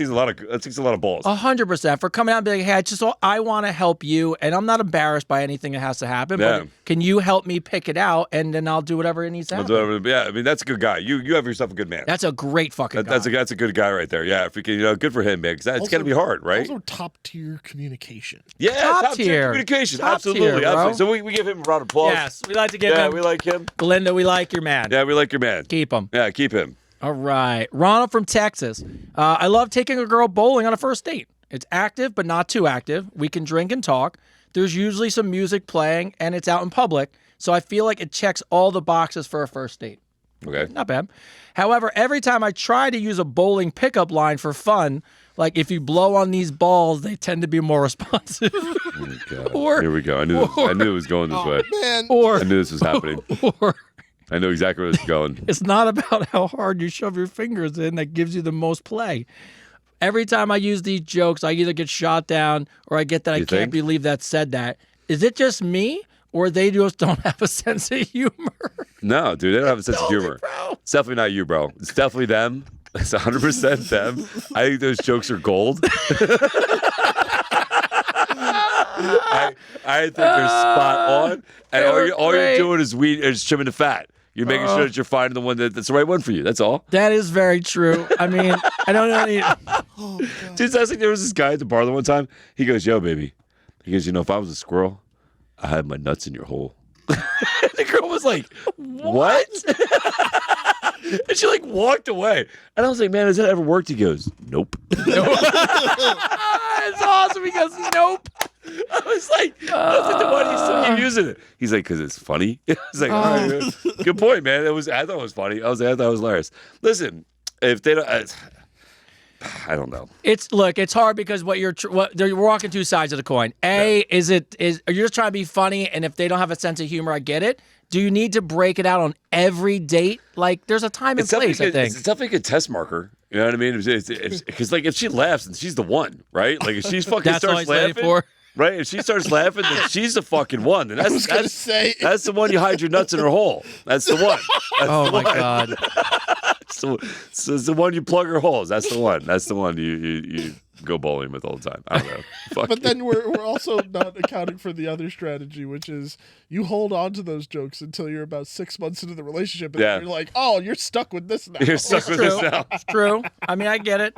takes a lot of balls. 100% for coming out and being like, hey, I want to help you, and I'm not embarrassed by anything that has to happen. Yeah. But can you help me pick it out, and then I'll do whatever it needs to happen. Yeah, I mean, that's a good guy. You have yourself a good man. That's a great fucking guy. That's a good guy right there. Yeah, if we can, good for him, man. Because that's got to be hard, right? Also, top tier communication. Yeah, top tier communication. Top Absolutely, tier, bro. absolutely. So we give him a round of applause. Yes, we like to give Yeah, him. we like him. Belinda, we like your man. Yeah, we like your man. Keep him. Yeah, keep him. All right. Ronald from Texas. I love taking a girl bowling on a first date. It's active, but not too active. We can drink and talk. There's usually some music playing, and it's out in public. So I feel like it checks all the boxes for a first date. Okay. Not bad. However, every time I try to use a bowling pickup line for fun, like if you blow on these balls, they tend to be more responsive. Oh, God. Or- Here we go. I knew it was going this way. Man, or, I knew this was happening. or I knew exactly where this was going. it's not about how hard you shove your fingers in that gives you the most play. Every time I use these jokes, I either get shot down or I get that I You can't think? believe that said that. Is it just me or they just don't have a sense of humor? No, dude, they don't have a sense of humor. Bro. It's definitely not you, bro. It's definitely them. It's 100% them. I think those jokes are gold. I think they're spot on. And They were all you're great. doing is trimming the fat. You're making sure that you're finding the one that's the right one for you. That's all. That is very true. I mean, I don't know. Dude, that's like there was this guy at the bar the one time. He goes, "Yo, baby." He goes, "If I was a squirrel, I had my nuts in your hole." The girl was like, "What?" And she like walked away. And I was like, "Man, has that ever worked?" He goes, "Nope." It's awesome because nope. I was like, why do you still keep using it? He's like, because it's funny. I was like, all right, man. Good point, man. I thought it was funny. I thought it was hilarious. Listen, if they don't, I don't know. It's hard because we're walking two sides of the coin. Are you just trying to be funny? And if they don't have a sense of humor, I get it. Do you need to break it out on every date? Like, there's a time and place. I think It's definitely a good test marker. You know what I mean? Because like if she laughs, and she's the one, right? Like if she's fucking That's all starts he's waiting laughing, for. right? If she starts laughing, then she's the fucking one. And was gonna say. that's the one you hide your nuts in her hole. That's the one. That's Oh the my one. god. So it's the one you plug her holes. That's the one. That's the one you go bowling with all the time. I don't know. Fuck But you. then we're also not accounting for the other strategy, which is you hold on to those jokes until you're about 6 months into the relationship, and Yeah. you're like, oh, you're stuck with this now. You're stuck with this True. now. It's true. I mean, I get it.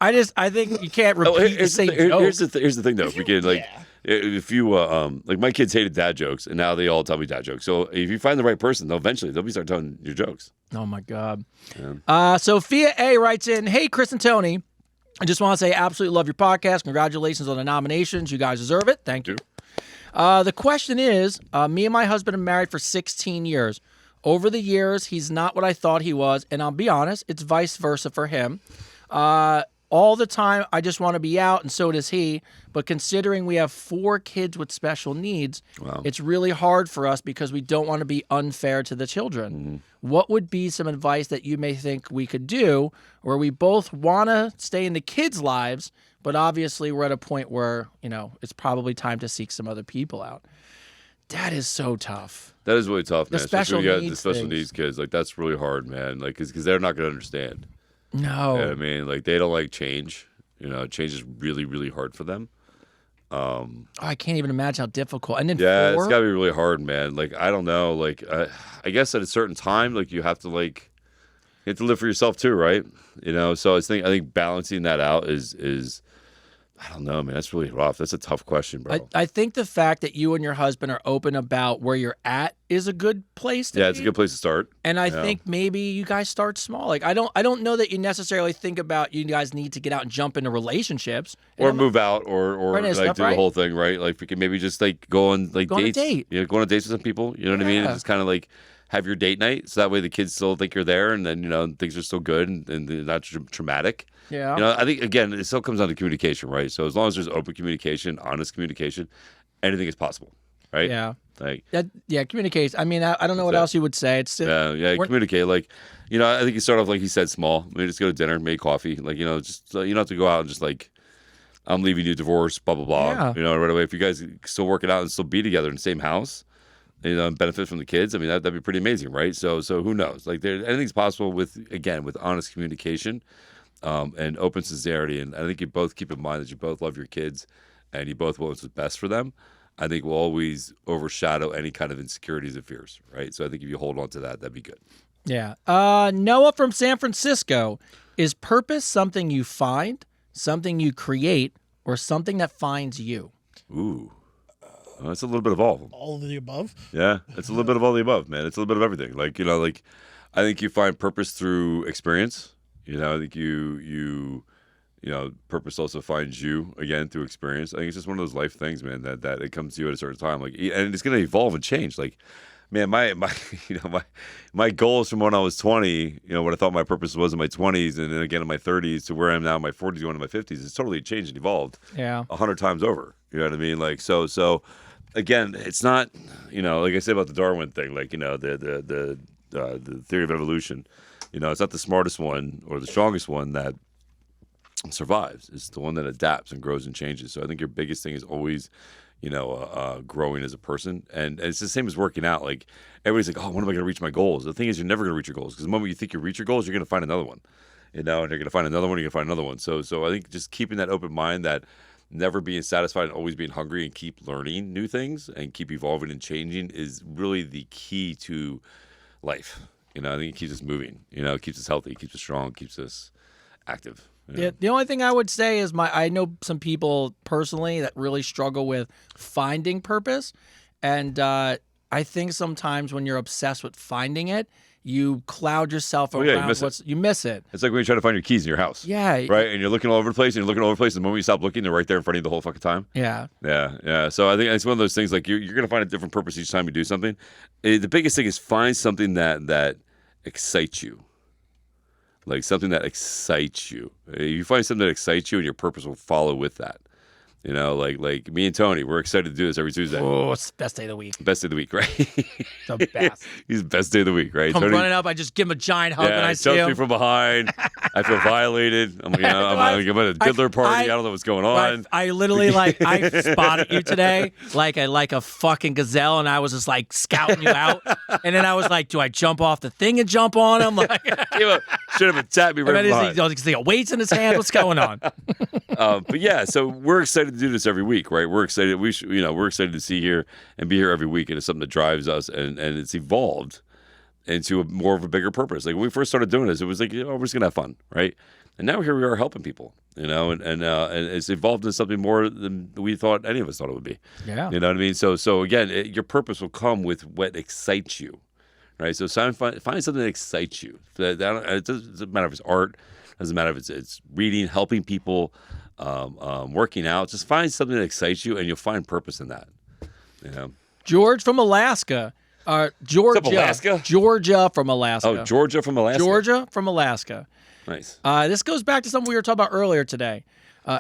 I think you can't repeat Oh, the here's, same the, here- joke. here's the thing though. If we can like, if you like my kids hated dad jokes, and now they all tell me dad jokes. So if you find the right person, they'll be start telling your jokes. Oh my God. Sophia A writes in, "Hey Chris and Tony, I just want to say I absolutely love your podcast. Congratulations on the nominations. You guys deserve it. Thank you. The question is, me and my husband are married for 16 years. Over the years, he's not what I thought he was, and I'll be honest, it's vice versa for him. All the time, I just want to be out, and so does he. But considering we have 4 kids with special needs, it's really hard for us because we don't want to be unfair to the children. What would be some advice that you may think we could do where we both want to stay in the kids' lives, but obviously we're at a point where, it's probably time to seek some other people out? That is so tough. That is really tough, man. special Especially when you got the needs special things. needs kids. Like that's really hard, man. Like because they're not going to understand. No. You know what I mean, like they don't like change. Change is really, really hard for them. I can't even imagine how difficult. And then Yeah, 4? it's gotta be really hard, man. Like, I don't know. Like, I guess at a certain time, like you have to live for yourself too, right? You know. So I think balancing that out is I don't know, man. That's really rough. That's a tough question, bro. I think the fact that you and your husband are open about where you're at is a good place to Yeah, be. it's a good place to start. And I think maybe you guys start small. Like I don't know that you necessarily think about you guys need to get out and jump into relationships. And Or I'm- move out, or Right, like stuff, do right? the whole thing, right? Like we can maybe just like go on like Go on a dates. date. You know, go on dates with some people. You know what I mean? And Yeah. just kind of like have your date night, so that way the kids still think you're there, and then things are still good and they're not traumatic. Yeah. I think again it still comes down to communication, right? So as long as there's open communication, honest communication, anything is possible, right? Yeah. Like Communication. I mean, I don't know what That's it. else you would say. It's we're- communicate. Like, I think you start off like he said, small. Maybe just go to dinner, make coffee. Like, just you don't have to go out and just like, I'm leaving you, divorce, blah blah blah. Yeah. Right away. If you guys still working out and still be together in the same house, and benefit from the kids. I mean, that'd be pretty amazing, right? So who knows? Like, anything's possible with honest communication, and open sincerity. And I think you both keep in mind that you both love your kids, and you both want what's best for them. I think will always overshadow any kind of insecurities and fears, right? So I think if you hold on to that, that'd be good. Yeah. Noah from San Francisco. Is purpose something you find, something you create, or something that finds you? Ooh. It's a little bit of all of them. All of the above. Yeah, it's a little bit of all the above, man. It's a little bit of everything. Like, I think you find purpose through experience. I think purpose also finds you again through experience. I think it's just one of those life things, man, that it comes to you at a certain time. Like, and it's going to evolve and change. Like, man, my goals from when I was 20, what I thought my purpose was in my 20s, and then again in my 30s to where I am now in my 40s, going to my 50s, it's totally changed and evolved. Yeah. 100 times over. You know what I mean? Like, so again, it's not, like I said about the Darwin thing, like, the theory of evolution, it's not the smartest one or the strongest one that survives. It's the one that adapts and grows and changes. So I think your biggest thing is always, growing as a person. And it's the same as working out. Like, everybody's like, oh, when am I going to reach my goals? The thing is, you're never going to reach your goals, because the moment you think you reach your goals, you're going to find another one, and you're going to find another one, you're going to find another one. So I think just keeping that open mind, that never being satisfied and always being hungry, and keep learning new things and keep evolving and changing is really the key to life. I think it keeps us moving. It keeps us healthy, keeps us strong, keeps us active. Yeah, the only thing I would say is I know some people personally that really struggle with finding purpose, and I think sometimes when you're obsessed with finding it, you cloud yourself around you miss it. It's like when you try to find your keys in your house. Yeah. Right? And you're looking all over the place, and the moment you stop looking, they're right there in front of you the whole fucking time. Yeah. Yeah. So I think it's one of those things, like you're going to find a different purpose each time you do something. The biggest thing is find something that excites you. Like something that excites you. You find something that excites you, and your purpose will follow with that. Like me and Tony, we're excited to do this every Tuesday. Oh, it's the best day of the week. Best day of the week, right? The best. He's the best day of the week, right? Come Tony, running up, I just give him a giant hug when I he see jumps him. me from behind. I feel violated. I'm at a diddler party. I don't know what's going on. I literally I spotted you today like a fucking gazelle, and I was just like scouting you out. And then I was like, do I jump off the thing and jump on him? Like, Should have tapped me right behind. He got weights in his hand. What's going on? But yeah, so we're excited to do this every week, right? We're excited. We're excited to see here and be here every week, and it's something that drives us, and it's evolved into more of a bigger purpose. Like when we first started doing this, it was like, we're just gonna have fun, right? And now here we are helping people, and it's evolved into something more than we thought any of us thought it would be. Yeah. You know what I mean? So again, your purpose will come with what excites you, right? So find something that excites you. It doesn't matter if it's art, doesn't matter if it's reading, helping people, working out. Just find something that excites you, and you'll find purpose in that. George from Alaska. Georgia. What's up, Alaska? Georgia from Alaska. Oh, Georgia from Alaska. Georgia from Alaska. Nice. This goes back to something we were talking about earlier today.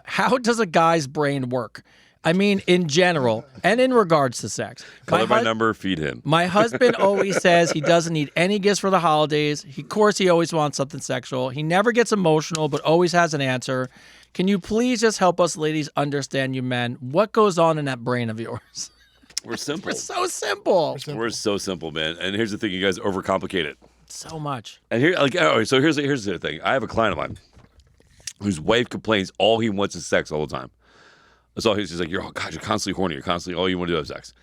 How does a guy's brain work? I mean, in general, and in regards to sex. Color my number, feed him. My husband always says he doesn't need any gifts for the holidays. Of course, he always wants something sexual. He never gets emotional, but always has an answer. Can you please just help us ladies understand you men? What goes on in that brain of yours? We're simple. We're so simple. We're so simple, man. And here's the thing: you guys overcomplicate it. So much. And here, so here's the thing. I have a client of mine whose wife complains all he wants is sex all the time. That's all. He's just like, oh God, you're constantly horny. You're constantly, all you want to do is sex.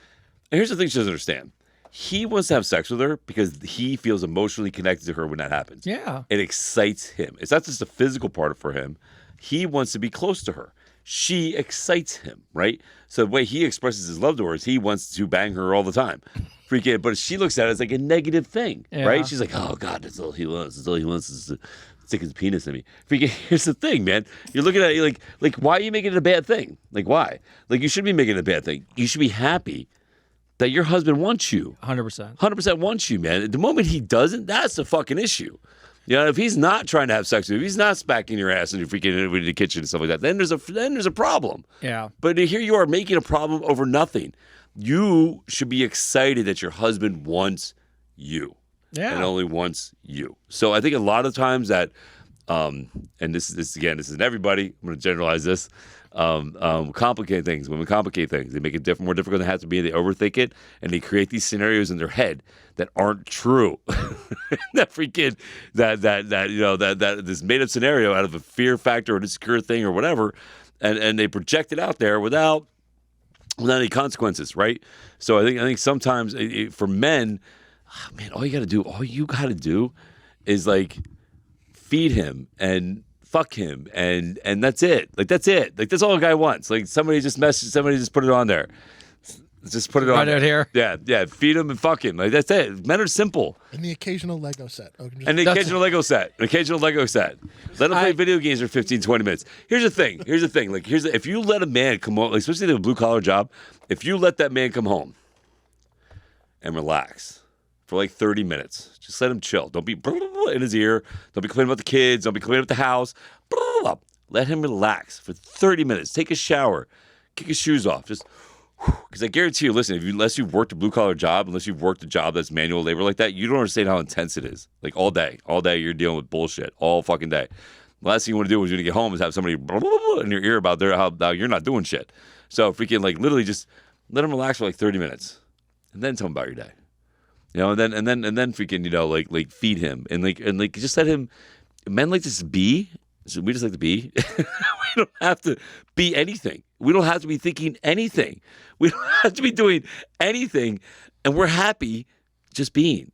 And here's the thing she doesn't understand. He wants to have sex with her because he feels emotionally connected to her when that happens. Yeah. It excites him. It's not just a physical part for him. He wants to be close to her. She excites him, right? So the way he expresses his love to her is he wants to bang her all the time. Freaking, but she looks at it as like a negative thing, right? She's like, oh God, that's all he wants. That's all he wants is to stick his penis in me. Freaking, here's the thing, man. You're looking at it like, why are you making it a bad thing? Like, why? Like, you shouldn't be making it a bad thing. You should be happy that your husband wants you. 100%. 100% wants you, man. The moment he doesn't, that's the fucking issue. You know, if he's not trying to have sex with you, if he's not smacking your ass and you're freaking in the kitchen and stuff like that, then there's a problem. Yeah. But here you are making a problem over nothing. You should be excited that your husband wants you. Yeah. And only wants you. So I think a lot of times that, and this isn't everybody. I'm going to generalize this. Complicate things. Women complicate things. They make it more difficult than it has to be. They overthink it, and they create these scenarios in their head that aren't true. that this made up scenario out of a fear factor or an insecure thing or whatever, and they project it out there without any consequences, right? So I think sometimes for men, man, all you got to do is like feed him and fuck him and that's it. Like that's it. Like that's all a guy wants. Like somebody just put it on there. Just put it on Right out here. Yeah. Feed him and fuck him. Like that's it. Men are simple. And the occasional Lego set. And the occasional Lego set. Let him play video games for 15, 20 minutes. Here's the thing. Like if you let a man come home, like especially the blue collar job, if you let that man come home and relax for like 30 minutes, just let him chill. Don't be in his ear. Don't be complaining about the kids. Don't be complaining about the house. Let him relax for 30 minutes. Take a shower. Kick his shoes off. Just because I guarantee you, listen, unless you've worked a blue collar job, unless you've worked a job that's manual labor like that, you don't understand how intense it is. Like all day you're dealing with bullshit all fucking day. The last thing you want to do when you get home is have somebody in your ear about how you're not doing shit. So freaking like literally just let him relax for like 30 minutes, and then tell him about your day. You know, and then freaking, you know, like feed him and like just let him. Men like to just be. So we just like to be. We don't have to be anything. We don't have to be thinking anything. We don't have to be doing anything, and we're happy just being.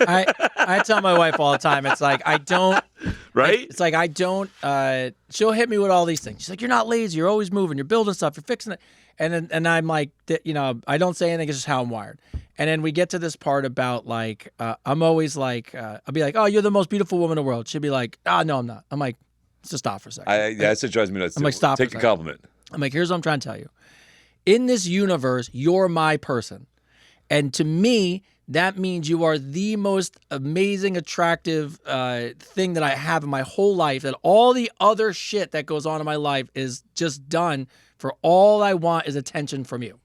I tell my wife all the time. It's like I don't. Right? It's like I don't. She'll hit me with all these things. She's like, "You're not lazy. You're always moving. You're building stuff. You're fixing it." And I'm like, you know, I don't say anything. It's just how I'm wired. And then we get to this part about like, I'm always like, I'll be like, "Oh, you're the most beautiful woman in the world." She'll be like, "Oh, no, I'm not." I'm like, "Let's just stop for a second." That's what drives me nuts. I'm like, stop Take for the a second. compliment. I'm like, here's what I'm trying to tell you. In this universe, you're my person. And to me, that means you are the most amazing, attractive thing that I have in my whole life. That all the other shit that goes on in my life is just done for all I want is attention from you.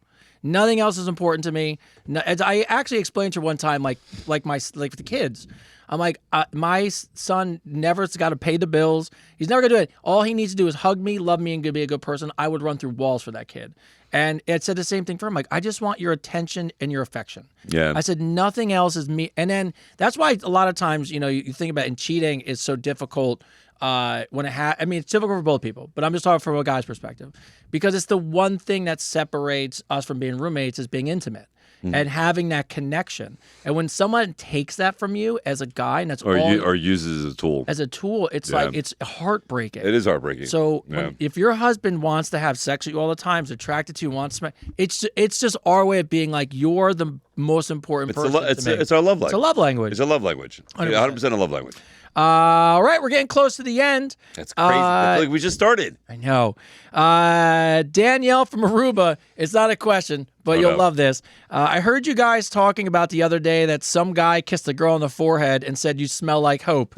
Nothing else is important to me. No, as I actually explained to her one time, like the kids. I'm like, my son never's got to pay the bills. He's never gonna do it. All he needs to do is hug me, love me, and be a good person. I would run through walls for that kid. And it said the same thing for him. Like, I just want your attention and your affection. Yeah. I said nothing else is me. And then that's why a lot of times, you know, you think about it, and cheating is so difficult. When I mean, it's difficult for both people, but I'm just talking from a guy's perspective because it's the one thing that separates us from being roommates is being intimate. And having that connection. And when someone takes that from you as a guy, and that's or uses as a tool. It's like it's heartbreaking. It is heartbreaking. So if your husband wants to have sex with you all the time, is attracted to you, wants to, it's just our way of being like you're the most important person. It's our love language. It's a love language. It's a love language. 100% a love language. All right, we're getting close to the end. That's crazy. I feel like we just started. I know. Danielle from Aruba, it's not a question, but you'll love this. I heard you guys talking about the other day that some guy kissed a girl on the forehead and said, "You smell like hope."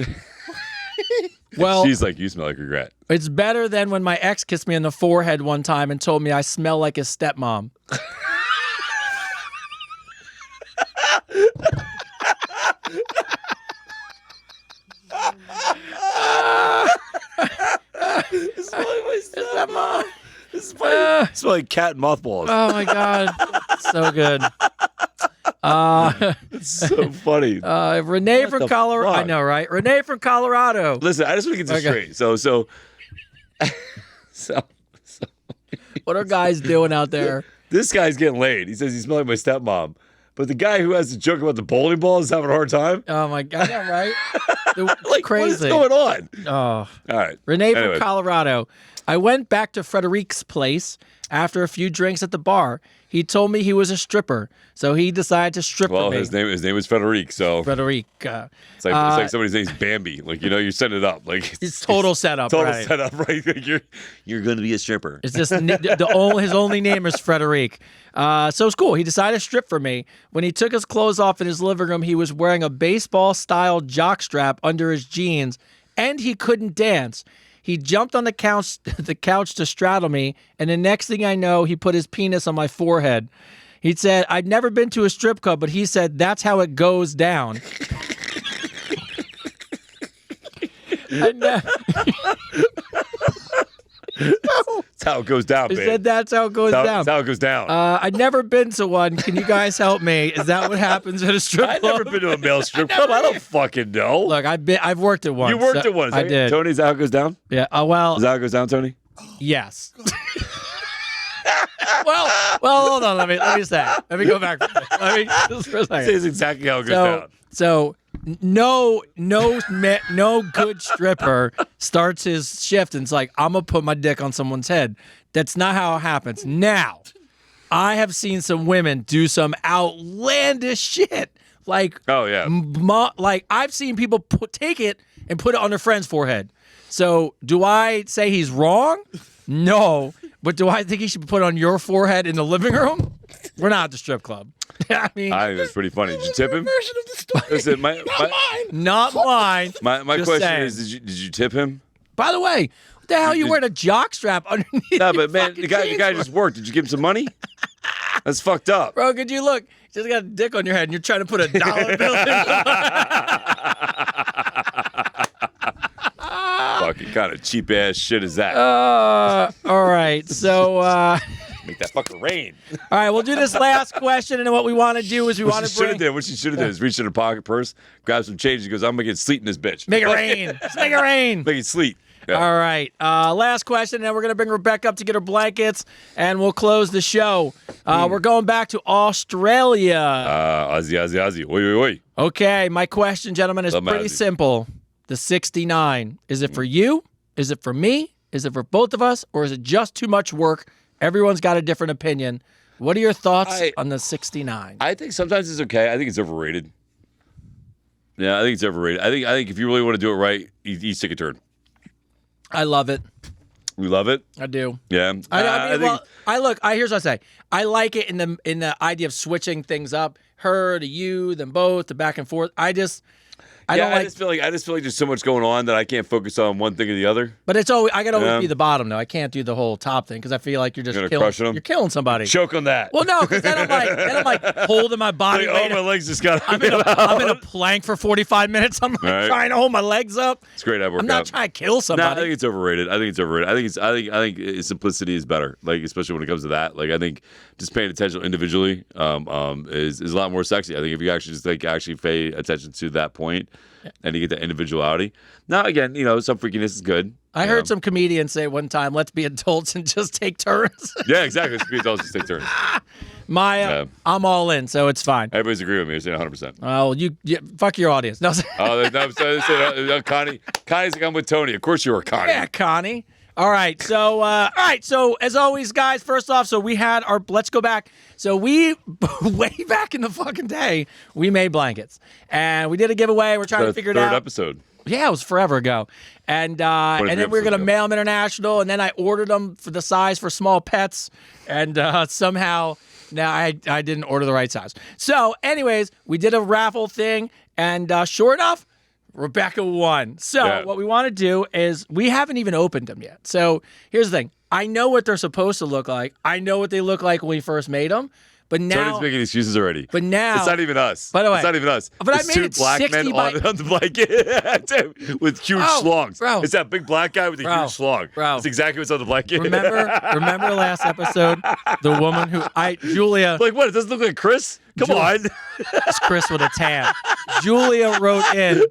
Well, she's like, "You smell like regret." It's better than when my ex kissed me on the forehead one time and told me I smell like his stepmom. It's like cat mothballs. Oh my god, so good. It's so funny. Renee from Colorado. I know, right? Renee from Colorado. Listen, I just want to get this straight. So What are guys doing out there? This guy's getting laid. He says he smells like my stepmom. But the guy who has the joke about the bowling ball is having a hard time. Oh my God, yeah, right? Like, Crazy. what is going on? Oh, All right. Renee Anyway. from Colorado. I went back to Frederique's place after a few drinks at the bar. He told me he was a stripper, so he decided to strip Well, for me. his name is Frederic, so Frederique. it's like somebody's name's Bambi. Like, you're setting it up. Like It's total setup, total right? setup, right? Like, you're going to be a stripper. It's just his only name is Frederique. So it's cool. He decided to strip for me. When he took his clothes off in his living room, he was wearing a baseball-style jockstrap under his jeans, and he couldn't dance. He jumped on the couch to straddle me, and the next thing I know, he put his penis on my forehead. He said, I'd never been to a strip club, but he said, that's how it goes down. That's how it goes down, He babe. said, that's how it goes down. That's how it goes down. I'd never been to one. Can you guys help me? Is that what happens at a strip I've club? never been to a male strip club. I don't fucking know. Look, I've worked at one. You worked at one. I did. Tony, is that how it goes down? Yeah. Well, Is that how it goes down, Tony? yes. well, hold on. Let me say. Let me go back. Let me just for a Say second. it's exactly how it goes down. So no good stripper starts his shift and it's like, I'm gonna put my dick on someone's head. That's not how it happens. Now, I have seen some women do some outlandish shit. Like, Oh, yeah. like I've seen people take it and put it on their friend's forehead. So do I say he's wrong? No. But do I think he should put it on your forehead in the living room? We're not at the strip club. I mean, I think that's pretty funny. Did you tip him? Version of the story. Listen, not mine. my Just question saying. is, did you tip him? By the way, what the hell are you wearing a jock strap underneath? No, your but man, fucking the guy jeans just worked. Did you give him some money? That's fucked up. Bro, could you look? You just got a dick on your head and you're trying to put a dollar bill in. Fucking kind of cheap ass shit is that? All right. So, Make that fucking rain. all right, we'll do this last question. And then what we want to do is we What want she to should have bring. did, what she should have did is reach in her pocket purse, grab some change. She goes, I'm gonna get sleet in this bitch. Make it rain. Let's make it rain. Make it sleet. Yeah. All right. Last question, and then we're going to bring Rebecca up to get her blankets, and we'll close the show. We're going back to Australia. Aussie. Oi, oi, oi. Okay, my question, gentlemen, is Love my pretty Aussie. simple. The 69, is it for you? Is it for me? Is it for both of us? Or is it just too much work? Everyone's got a different opinion. What are your thoughts on the 69? I think sometimes it's okay. I think it's overrated. Yeah, I think it's overrated. I think if you really want to do it right, you stick a turn. I love it. We love it. I do. Yeah. I mean, here's what I say. I like it in the idea of switching things up. Her to you, then both, the back and forth. I just just feel like there's so much going on that I can't focus on one thing or the other. But it's always I gotta always Yeah. be the bottom though. I can't do the whole top thing because I feel like you're just You're gonna killing. crush 'em? You're killing somebody. Choke on that. Well, no, because then I'm like holding my body Like, weight. my legs just got. I'm in a plank for 45 minutes. I'm like Right. trying to hold my legs up. It's great. I work I'm not out. trying to kill No, I somebody. think it's overrated. I think simplicity is better. Like, especially when it comes to that. Like, I think just paying attention individually is a lot more sexy. I think if you actually just actually pay attention to that point and you get that individuality. Now, again, some freakiness is good. I heard some comedians say one time, "Let's be adults and just take turns." Yeah, exactly. It's people just take turns. Maya, I'm all in, so it's fine. Everybody's agreeing with me. You're saying 100%. Oh, you fuck your audience. No, Connie's like, I'm with Tony. Of course you were Connie. yeah, Connie. All right, so as always, guys. First off, so we had our. Let's go back. So we way back in the fucking day, we made blankets and we did a giveaway. We're trying to figure it out. Third episode. Yeah, it was forever ago. And then we were episodes gonna ago. mail them international, and then I ordered them for the size for small pets, and somehow now I didn't order the right size. So, anyways, we did a raffle thing, and sure enough, Rebecca won. So Yeah. what we want to do is we haven't even opened them yet. So here's the thing: I know what they're supposed to look like. I know what they look like when we first made them. But now, Tony's making excuses already. But now- it's not even us. By the way- it's not even us. But I It's made two it black 60 men by- on the blanket with huge Bro, schlongs. bro. It's that big black guy with the Bro, huge schlong. bro. That's exactly what's on the blanket. remember last episode, the woman who Julia. Like what? It doesn't look like Chris. Come on. It's Chris with a tan. Julia wrote in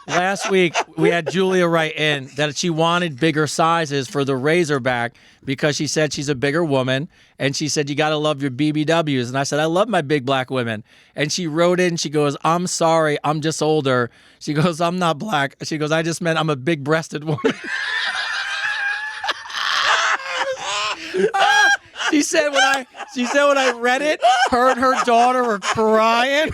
last week we had Julia write in that she wanted bigger sizes for the Razorback because she said she's a bigger woman, and she said you got to love your BBWs. And I said I love my big black women. And she wrote in, she goes, "I'm sorry, I'm just older." She goes, "I'm not black." She goes, "I just meant I'm a big-breasted woman." She said when I read it, her and her daughter were crying.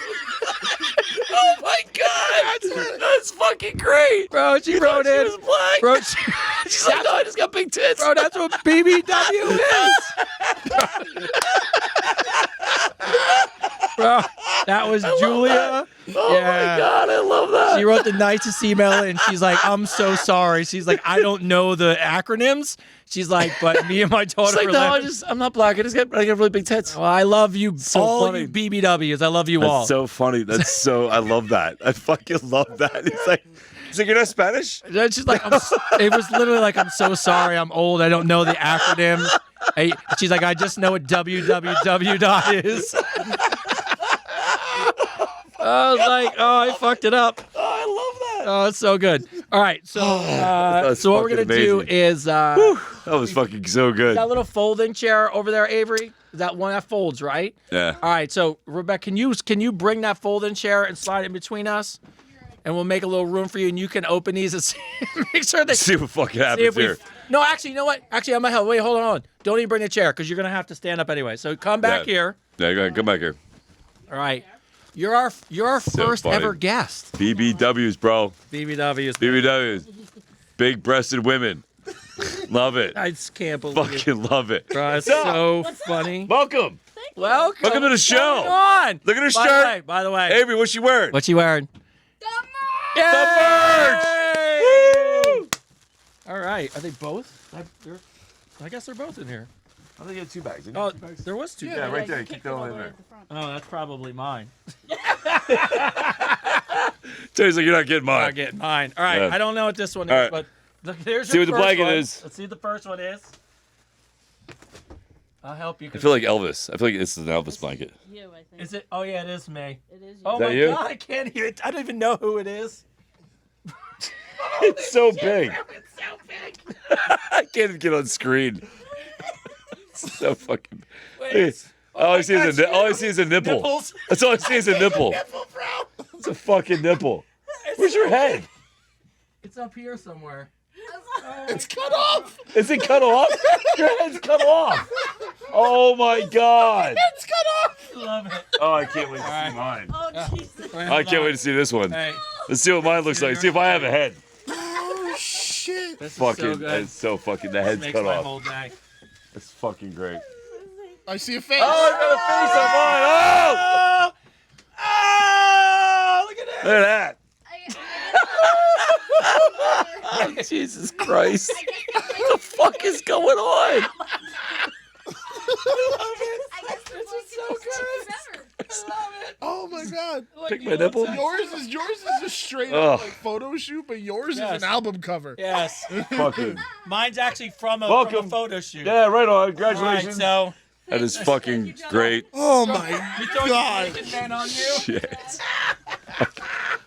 Oh my god, that's fucking great, Bro, she wrote in. She was black. Bro, She's like, no, I just got big tits. bro, that's what BBW is. Bro, that was Julia. Oh my god, I love that. She wrote the nicest email and she's like, "I'm so sorry." She's like, "I don't know the acronyms." She's like, "But me and my daughter She's like, were no, like, I'm not black. I got really big tits. well, I love you, So all funny. you BBWs. I love you all." That's so funny. That's so. I love that. I fucking love that. He's like, you're not Spanish? Then she's like, it was literally like, "I'm so sorry. I'm old. I don't know the acronyms." Hey, she's like, "I just know what www is." I was like, "Oh, I fucked it up." Oh, I love that. Oh, it's so good. All right, so That's so what we're gonna fucking do amazing. is That was fucking so good. that little folding chair over there, Avery. Is that one that folds, right? Yeah. All right. So Rebecca, can you bring that folding chair and slide it in between us, and we'll make a little room for you, and you can open these and see, make sure they See what fucking see happens if we. here. No, actually, you know what? Actually, I'm gonna help. Wait, hold on. Don't even bring the chair because you're gonna have to stand up anyway. So come back Yeah. here. Yeah, go ahead. Come back here. All right. You're our first funny. ever guest. BBWs, bro. BBWs. BBWs. Big-breasted women. Love it. I just can't believe it. Fucking love it. Bro, it's so funny. Welcome. Welcome. Welcome to the show. Come on. Look at her By the shirt. way, by the way. Avery, what's she wearing? What's she wearing? The merch. Woo! All right. Are they both? I guess they're both in here. I think you had 2 bags. Didn't you? Oh, there was two. Yeah, right there. Keep going in there. Oh, that's probably mine. Tony's like, you're not getting I'm mine. not getting mine. All right. Yeah. I don't know what this one is, All right. but look, there's See your what the first blanket one. is. Let's see what the first one is. I'll help you. I feel like Elvis. I feel like this is an Elvis blanket. You, I think. Is it? Oh yeah, it is me. It is you. Oh that my you? god, I can't hear it. I don't even know who it is. It's so big. It's so big. I can't even get on screen. It's so fucking. Wait. All I see my is a God, all I see is a nipple. Nipples. That's all I see is a nipple. Nipple, bro. It's a fucking nipple. Where's your head? It's up here somewhere. It's cut off. Is it cut off? Your head's cut off. Oh my god. It's cut off. Love it. Oh, I can't wait to see right. mine. Oh, Jesus. I can't wait to see this one. Hey, Let's see what mine looks like. See if I have a head. Oh shit. this is Fucking, so good. it's so fucking. The This head's makes cut my off. whole day. It's fucking great. I see a face. Oh, I got a face on mine. Oh, Oh, look at look that. at that. Jesus Christ. What the fuck is going on? This is so good. I love it. Oh my god. Pick my nipple. Yours is just straight Ugh. up like photo shoot, but yours Yes. is an album cover. Yes. Fucking. Mine's actually from a Welcome. photo shoot. Yeah, right on. All right, Congratulations. so That is fucking great. Oh my we throwing god. the Naked Man on you. Shit.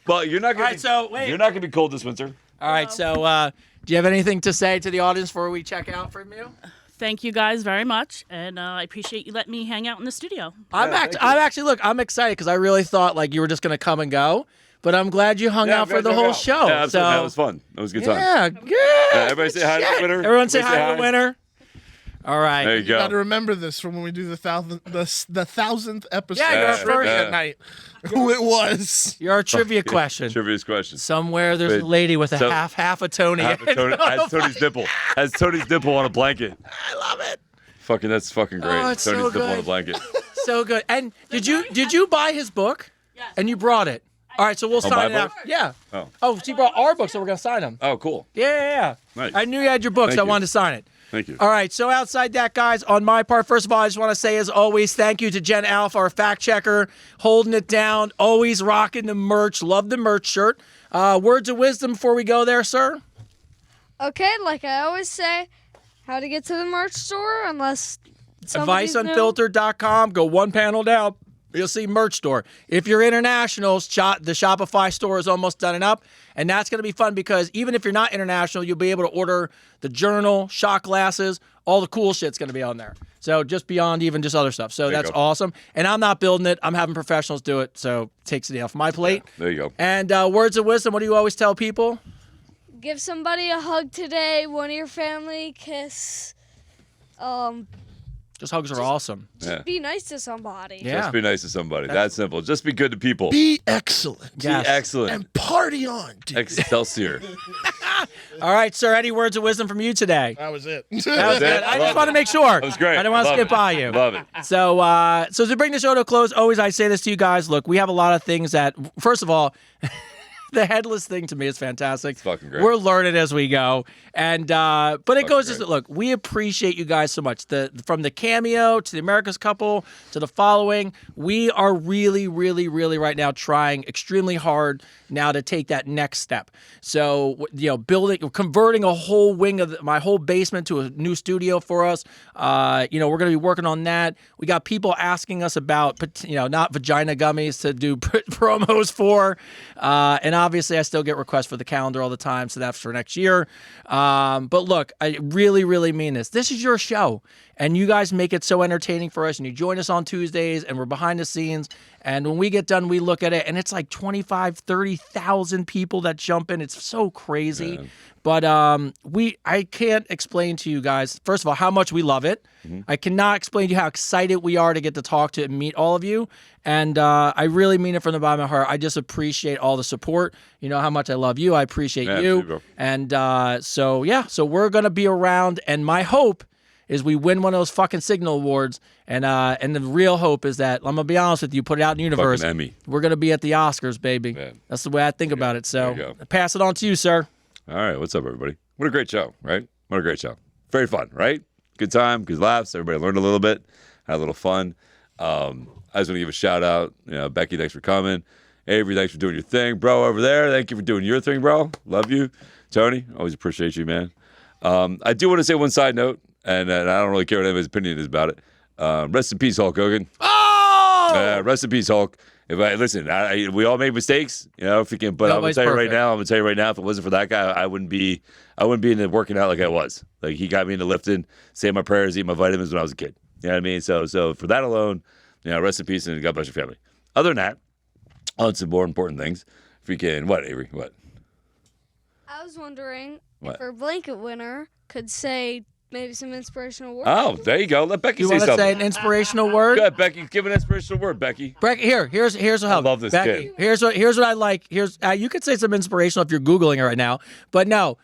Well, you're not gonna. All right, so wait. You're not gonna be cold this winter. All right, so do you have anything to say to the audience before we check out from you? Thank you guys very much, and I appreciate you letting me hang out in the studio. I'm actually look, I'm excited because I really thought like you were just gonna come and go, but I'm glad you hung out for the whole show. Yeah, absolutely. So That was fun. That was a good time. yeah, good. Everybody say hi to the winner. Everyone say Everybody hi to the winner. All right. There you You gotta go. remember this from when we do the 1000th episode Yeah, you're of first. Trivia Yeah. Night. Who it was. Your trivia question. Trivia's question. Somewhere there's Wait, a lady with a so- half a Tony. Has Tony's nipple. Has Tony's nipple on a blanket. I love it. Fucking, that's fucking great. Oh, it's Tony's so nipple on a good. blanket. So good. And did you buy his book? Yes. And you brought it. All right, so we'll my sign it out. book? Yeah. Oh. Oh, she brought our book, so we're gonna sign them. Oh, cool. Yeah. Nice. I knew you had your books. Thank I you. wanted to sign it. Thank you. All right, so outside that, guys, on my part, first of all, I just want to say, as always, thank you to Jen Alpha, our fact checker, holding it down, always rocking the merch. Love the merch shirt. Words of wisdom before we go there, sir? Okay, like I always say, how to get to the merch store unless somebody's new. AdviceUnfiltered.com. Go one panel down. You'll see merch store. If you're international, the Shopify store is almost done and up. And that's going to be fun because even if you're not international, you'll be able to order the journal, shot glasses, all the cool shit's going to be on there. So just beyond even just other stuff. So that's awesome. And I'm not building it. I'm having professionals do it. So it takes it off my plate. Yeah, there you go. And words of wisdom, what do you always tell people? Give somebody a hug today, one of your family, kiss. Just hugs are awesome. Yeah. Be nice to somebody. Yeah. Just be nice to somebody. That's simple. Just be good to people. Be excellent. Yes. Be excellent. And party on, dude. Excelsior. All right, sir. Any words of wisdom from you today? That was it. That was it. good. I Love just want to it. make sure. That was great. I didn't want to Love skip it. by you. Love it. So to bring the show to a close, always I say this to you guys. Look, we have a lot of things that, first of all, the headless thing to me is fantastic. It's fucking great. We're learning as we go, and but it goes great. just look. We appreciate you guys so much. From the cameo to the America's Couple to the following, we are really, really, really right now trying extremely hard now to take that next step. So converting a whole wing of my whole basement to a new studio for us. We're going to be working on that. We got people asking us about not vagina gummies to do promos for, and obviously, I still get requests for the calendar all the time, so that's for next year. But look, I really, really mean this. This is your show, and you guys make it so entertaining for us, and you join us on Tuesdays, and we're behind the scenes. And when we get done, we look at it, and it's like 25,000, 30,000 people that jump in. It's so crazy. Man. But I can't explain to you guys, first of all, how much we love it. Mm-hmm. I cannot explain to you how excited we are to get to talk to and meet all of you. And I really mean it from the bottom of my heart. I just appreciate all the support. You know how much I love you. I appreciate Yeah, you. absolutely, bro. And so we're going to be around. And my hope is we win one of those fucking Signal Awards. And the real hope is that, I'm going to be honest with you, put it out in the universe. Fucking Emmy. We're going to be at the Oscars, baby. Yeah. That's the way I think about it. There you So go. pass it on to you, sir. All right, what's up, everybody? What a great show, right? What a great show. Very fun, right? Good time, good laughs. Everybody learned a little bit, had a little fun. I just want to give a shout out. Becky, thanks for coming. Avery, thanks for doing your thing. Bro, over there, thank you for doing your thing, bro. Love you. Tony, always appreciate you, man. I do want to say one side note, and I don't really care what anybody's opinion is about it. Rest in peace, Hulk Hogan. Oh! Rest in peace, Hulk. We all make mistakes, if you can. But I'm gonna Nobody's tell you right perfect. now. I'm gonna tell you right now. If it wasn't for that guy, I wouldn't be into working out like I was. Like he got me into lifting, saying my prayers, eating my vitamins when I was a kid. You know what I mean? So for that alone, rest in peace and God bless your family. Other than that, on some more important things. If we can, what, Avery? What? I was wondering What? if our blanket winner could say maybe some inspirational words. Oh, there you go. Let Becky You say want to say something. an inspirational word? Go ahead, Becky. Give an inspirational word, Becky. Here's what helps. love this Becky, kid. Here's what I like. You could say some inspirational if you're Googling it right now, but no,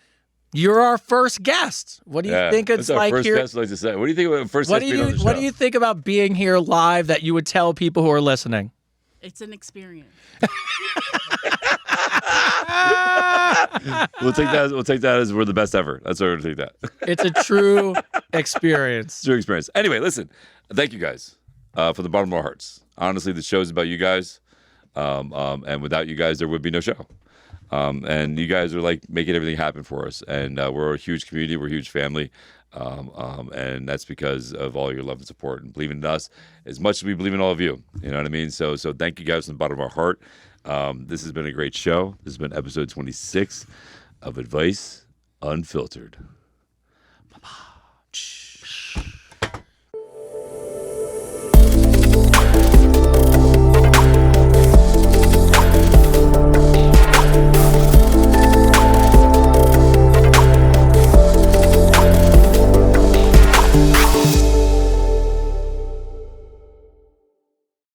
you're our first guest. What do you think it's That's our like first here? guest, like to say. What do you think about first What guest do being on you the What show? do you think about being here live that you would tell people who are listening? It's an experience. We'll take that as we're the best ever. That's what we're gonna take that. It's a true experience. It's your experience. Anyway, listen. Thank you guys from the bottom of our hearts. Honestly, the show's about you guys, and without you guys, there would be no show. And you guys are like making everything happen for us. And we're a huge community. We're a huge family. And that's because of all your love and support and believing in us as much as we believe in all of you. You know what I mean? So thank you guys from the bottom of our heart. This has been a great show. This has been episode 26 of Advice Unfiltered. Bye-bye.